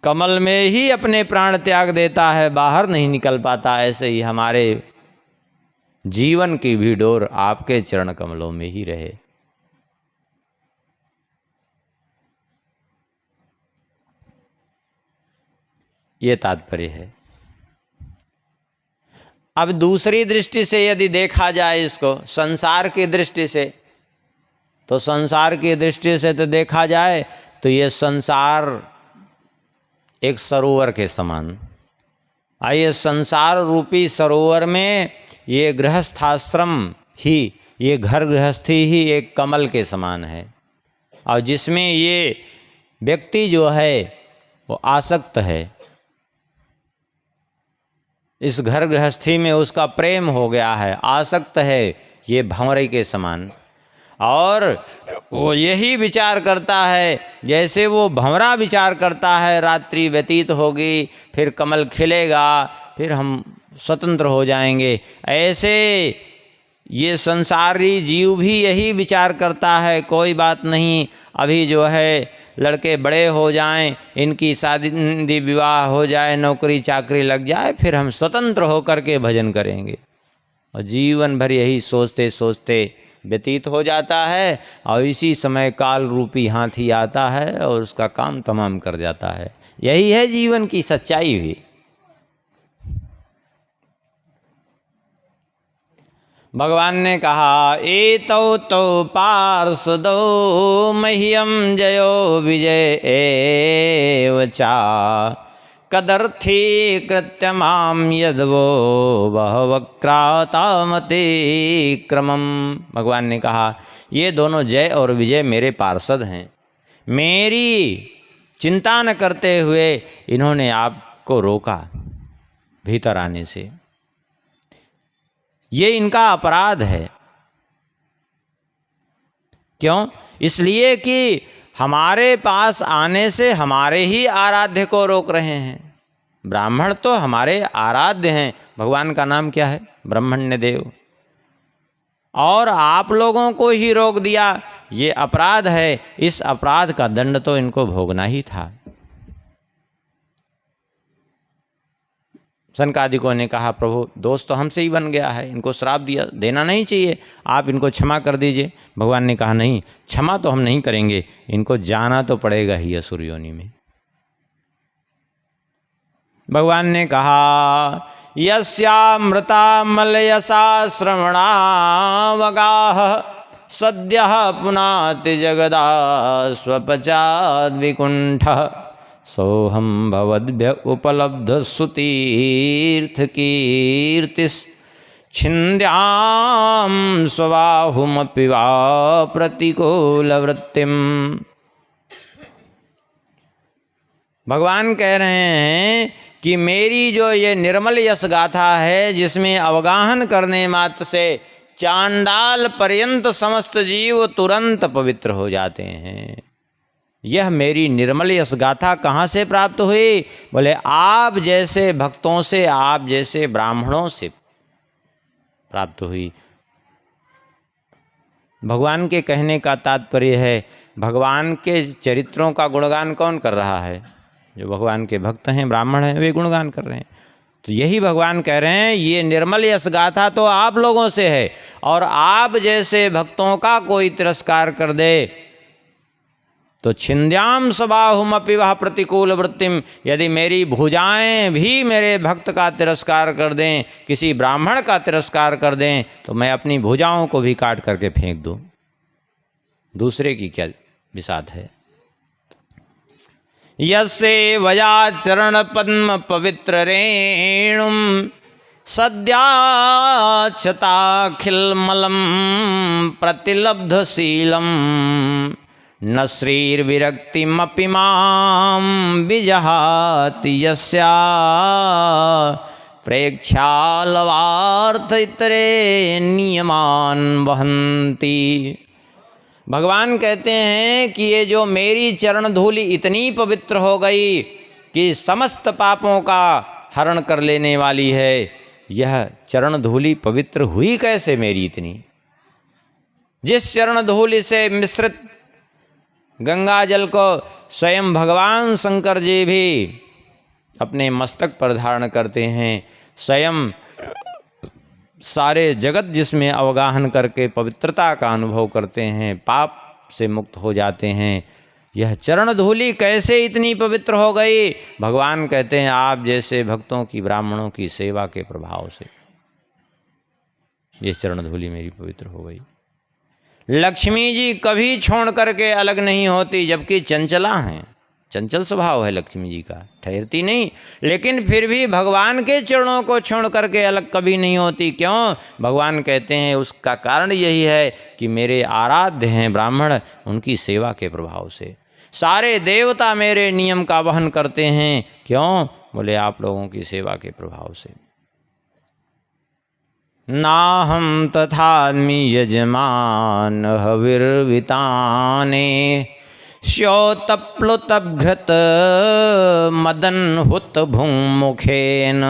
कमल में ही अपने प्राण त्याग देता है, बाहर नहीं निकल पाता, ऐसे ही हमारे जीवन की भी डोर आपके चरण कमलों में ही रहे। ये तात्पर्य है। अब दूसरी दृष्टि से यदि देखा जाए इसको, संसार की दृष्टि से, तो संसार की दृष्टि से तो देखा जाए तो ये संसार एक सरोवर के समान। आइए, संसार रूपी सरोवर में ये गृहस्थाश्रम ही, ये घर गृहस्थी ही एक कमल के समान है, और जिसमें ये व्यक्ति जो है वो आसक्त है। इस घर गृहस्थी में उसका प्रेम हो गया है, आसक्त है ये भंवरे के समान। और वो यही विचार करता है, जैसे वो भंवरा विचार करता है रात्रि व्यतीत होगी, फिर कमल खिलेगा, फिर हम स्वतंत्र हो जाएंगे। ऐसे ये संसारी जीव भी यही विचार करता है, कोई बात नहीं, अभी जो है लड़के बड़े हो जाएं, इनकी शादी विवाह हो जाए, नौकरी चाकरी लग जाए, फिर हम स्वतंत्र होकर के भजन करेंगे। और जीवन भर यही सोचते सोचते व्यतीत हो जाता है, और इसी समय काल रूपी हाथी आता है और उसका काम तमाम कर जाता है। यही है जीवन की सच्चाई भी। भगवान ने कहा, एतौ तौ पार्षदौ मह्यम जयो विजय एव चा कदर्थी कृत्य माम यदवो बहवक्रातामते क्रमम। भगवान ने कहा, ये दोनों जय और विजय मेरे पार्षद हैं, मेरी चिंता न करते हुए इन्होंने आपको रोका भीतर आने से, ये इनका अपराध है। क्यों? इसलिए कि हमारे पास आने से हमारे ही आराध्य को रोक रहे हैं। ब्राह्मण तो हमारे आराध्य हैं। भगवान का नाम क्या है? ब्रह्मण्य देव। और आप लोगों को ही रोक दिया, ये अपराध है। इस अपराध का दंड तो इनको भोगना ही था। सनकादिकों ने कहा, प्रभु दोष तो हमसे ही बन गया है, इनको श्राप देना नहीं चाहिए, आप इनको क्षमा कर दीजिए। भगवान ने कहा, नहीं, क्षमा तो हम नहीं करेंगे, इनको जाना तो पड़ेगा ही असुर योनि में। भगवान ने कहा, यस्यामृता मलयसा श्रवणावगाः सद्यः पुनाति जगदा स्वपचाद्विकुण्ठः सोहम भवद्भ्य उपलब्ध सुतीर्थ कीर्तिस छिन्द्याम स्वबाहुमपि वा प्रतिकूल वृत्तिम। भगवान कह रहे हैं कि मेरी जो ये निर्मल यश गाथा है, जिसमें अवगाहन करने मात्र से चांडाल पर्यंत समस्त जीव तुरंत पवित्र हो जाते हैं, यह मेरी निर्मल यश गाथा कहाँ से प्राप्त हुई? बोले, आप जैसे भक्तों से, आप जैसे ब्राह्मणों से प्राप्त हुई। भगवान के कहने का तात्पर्य है, भगवान के चरित्रों का गुणगान कौन कर रहा है? जो भगवान के भक्त हैं, ब्राह्मण हैं, वे गुणगान कर रहे हैं। तो यही भगवान कह रहे हैं, ये निर्मल यश गाथा तो आप लोगों से है, और आप जैसे भक्तों का कोई तिरस्कार कर दे तो छिन्द्याम सबाहुमपि वह प्रतिकूल वृत्तिम। यदि मेरी भुजाएं भी मेरे भक्त का तिरस्कार कर दें, किसी ब्राह्मण का तिरस्कार कर दें, तो मैं अपनी भुजाओं को भी काट करके फेंक दूं। दूसरे की क्या विसात है? यस्य वया चरण पद्म पवित्र रेणुम सद्याक्षताखिलमलम प्रतिलब्धशीलम न श्रीर्विरक्तिमपि मां विजहाति यस्या प्रेक्षालवार्थ इतरे नियमान वहन्ति। भगवान कहते हैं कि ये जो मेरी चरण धूलि इतनी पवित्र हो गई कि समस्त पापों का हरण कर लेने वाली है, यह चरण धूलि पवित्र हुई कैसे मेरी इतनी? जिस चरण धूलि से मिश्रित गंगा जल को स्वयं भगवान शंकर जी भी अपने मस्तक पर धारण करते हैं, स्वयं सारे जगत जिसमें अवगाहन करके पवित्रता का अनुभव करते हैं, पाप से मुक्त हो जाते हैं, यह चरण धूलि कैसे इतनी पवित्र हो गई? भगवान कहते हैं, आप जैसे भक्तों की, ब्राह्मणों की सेवा के प्रभाव से ये चरण धूलि मेरी पवित्र हो गई। लक्ष्मी जी कभी छोड़ करके अलग नहीं होती, जबकि चंचला हैं, चंचल स्वभाव है लक्ष्मी जी का, ठहरती नहीं, लेकिन फिर भी भगवान के चरणों को छोड़ करके अलग कभी नहीं होती। क्यों? भगवान कहते हैं उसका कारण यही है कि मेरे आराध्य हैं ब्राह्मण, उनकी सेवा के प्रभाव से सारे देवता मेरे नियम का वहन करते हैं। क्यों? बोले, आप लोगों की सेवा के प्रभाव से। नाहं तथास्मि यजमान हविर्विताने स्योतप्लुतभृत मदन हुत भुङ्मुखेन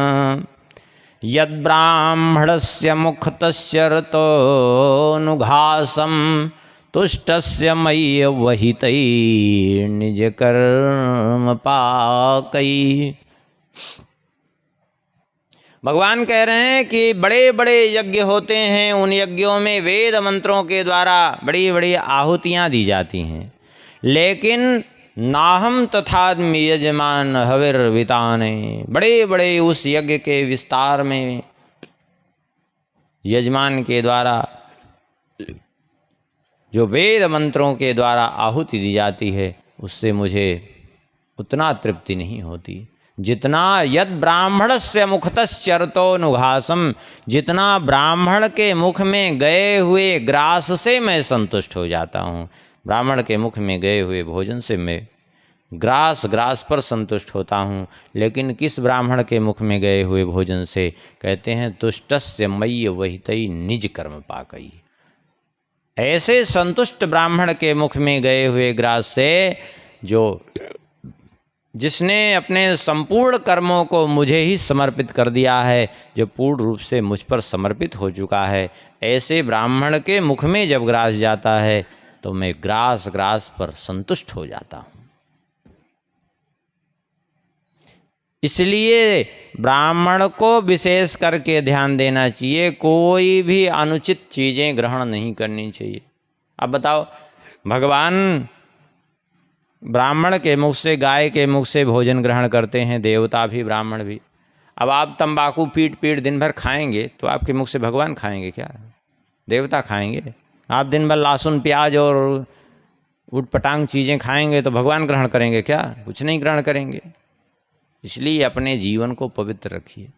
यद्ब्राह्मणस्य मुखतस्य ऋतोनुघासं तुष्टस्य मय्यवहितैः निजकर्म पाकैः। भगवान कह रहे हैं कि बड़े बड़े यज्ञ होते हैं, उन यज्ञों में वेद मंत्रों के द्वारा बड़ी बड़ी आहुतियाँ दी जाती हैं, लेकिन नाहम तथात्म यजमान हविर्विताने, बड़े बड़े उस यज्ञ के विस्तार में यजमान के द्वारा जो वेद मंत्रों के द्वारा आहुति दी जाती है, उससे मुझे उतना तृप्ति नहीं होती जितना यद ब्राह्मणस्य मुखतश्चरतोनुघासम, जितना ब्राह्मण के मुख में गए हुए ग्रास से मैं संतुष्ट हो जाता हूँ। ब्राह्मण के मुख में गए हुए भोजन से मैं ग्रास पर संतुष्ट होता हूँ, लेकिन किस ब्राह्मण के मुख में गए हुए भोजन से? कहते हैं तुष्टस्य मय्य वहितई निज कर्म पाकई। ऐसे संतुष्ट ब्राह्मण के मुख में गए हुए ग्रास से, जो जिसने अपने संपूर्ण कर्मों को मुझे ही समर्पित कर दिया है, जो पूर्ण रूप से मुझ पर समर्पित हो चुका है, ऐसे ब्राह्मण के मुख में जब ग्रास जाता है तो मैं ग्रास पर संतुष्ट हो जाता हूँ। इसलिए ब्राह्मण को विशेष करके ध्यान देना चाहिए, कोई भी अनुचित चीज़ें ग्रहण नहीं करनी चाहिए। अब बताओ, भगवान ब्राह्मण के मुख से, गाय के मुख से भोजन ग्रहण करते हैं, देवता भी ब्राह्मण भी। अब आप तंबाकू पीट दिन भर खाएंगे तो आपके मुख से भगवान खाएंगे क्या? देवता खाएंगे? आप दिन भर लहसुन प्याज और उटपटांग चीज़ें खाएंगे तो भगवान ग्रहण करेंगे क्या? कुछ नहीं ग्रहण करेंगे। इसलिए अपने जीवन को पवित्र रखिए।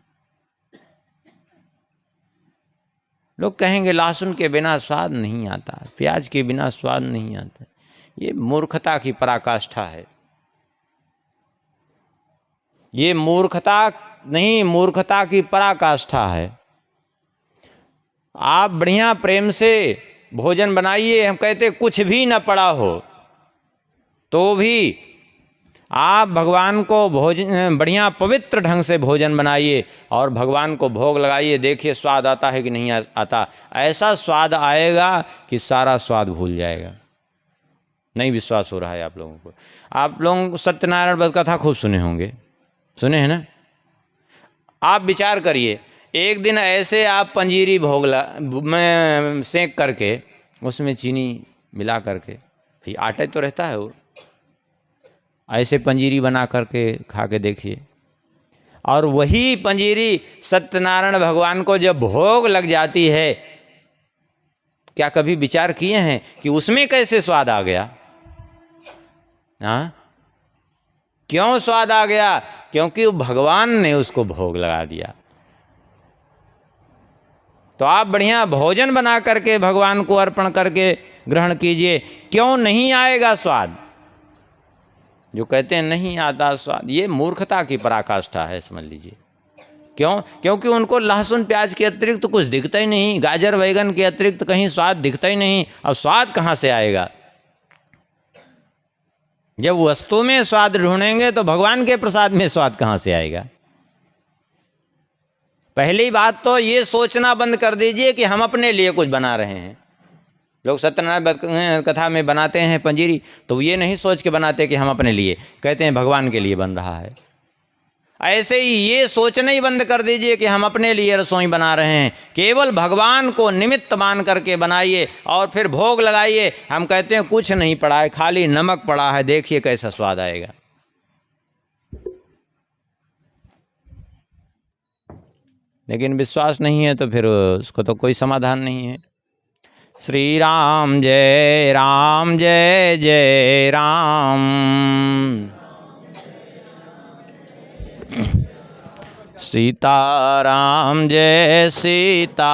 लोग कहेंगे लहसुन के बिना स्वाद नहीं आता, प्याज के बिना स्वाद नहीं आता। ये मूर्खता की पराकाष्ठा है। ये मूर्खता नहीं, मूर्खता की पराकाष्ठा है। आप बढ़िया प्रेम से भोजन बनाइए। हम कहते कुछ भी न पड़ा हो तो भी आप भगवान को भोजन बढ़िया पवित्र ढंग से भोजन बनाइए और भगवान को भोग लगाइए। देखिए स्वाद आता है कि नहीं आता। ऐसा स्वाद आएगा कि सारा स्वाद भूल जाएगा। नहीं विश्वास हो रहा है आप लोगों को? आप लोग सत्यनारायण व्रत कथा खूब सुने होंगे, सुने हैं ना? आप विचार करिए, एक दिन ऐसे आप पंजीरी भोग में सेंक करके उसमें चीनी मिला करके, भाई आटे तो रहता है, वो ऐसे पंजीरी बना करके खा के देखिए। और वही पंजीरी सत्यनारायण भगवान को जब भोग लग जाती है, क्या कभी विचार किए हैं कि उसमें कैसे स्वाद आ गया? हाँ, क्यों स्वाद आ गया? क्योंकि भगवान ने उसको भोग लगा दिया। तो आप बढ़िया भोजन बना करके भगवान को अर्पण करके ग्रहण कीजिए, क्यों नहीं आएगा स्वाद? जो कहते हैं नहीं आता स्वाद, ये मूर्खता की पराकाष्ठा है, समझ लीजिए। क्यों? क्योंकि उनको लहसुन प्याज के अतिरिक्त तो कुछ दिखता ही नहीं, गाजर बैगन के अतिरिक्त कहीं स्वाद दिखता ही नहीं। अब स्वाद कहाँ से आएगा? जब वस्तु में स्वाद ढूंढेंगे तो भगवान के प्रसाद में स्वाद कहाँ से आएगा? पहली बात तो ये सोचना बंद कर दीजिए कि हम अपने लिए कुछ बना रहे हैं। लोग सत्यनारायण कथा में बनाते हैं पंजीरी, तो ये नहीं सोच के बनाते कि हम अपने लिए, कहते हैं भगवान के लिए बन रहा है। ऐसे ही ये सोचना ही बंद कर दीजिए कि हम अपने लिए रसोई बना रहे हैं। केवल भगवान को निमित्त मान करके बनाइए और फिर भोग लगाइए। हम कहते हैं कुछ नहीं पड़ा है, खाली नमक पड़ा है, देखिए कैसा स्वाद आएगा। लेकिन विश्वास नहीं है तो फिर उसको तो कोई समाधान नहीं है। श्री राम जय राम, जय जय राम। सीता राम जय सीता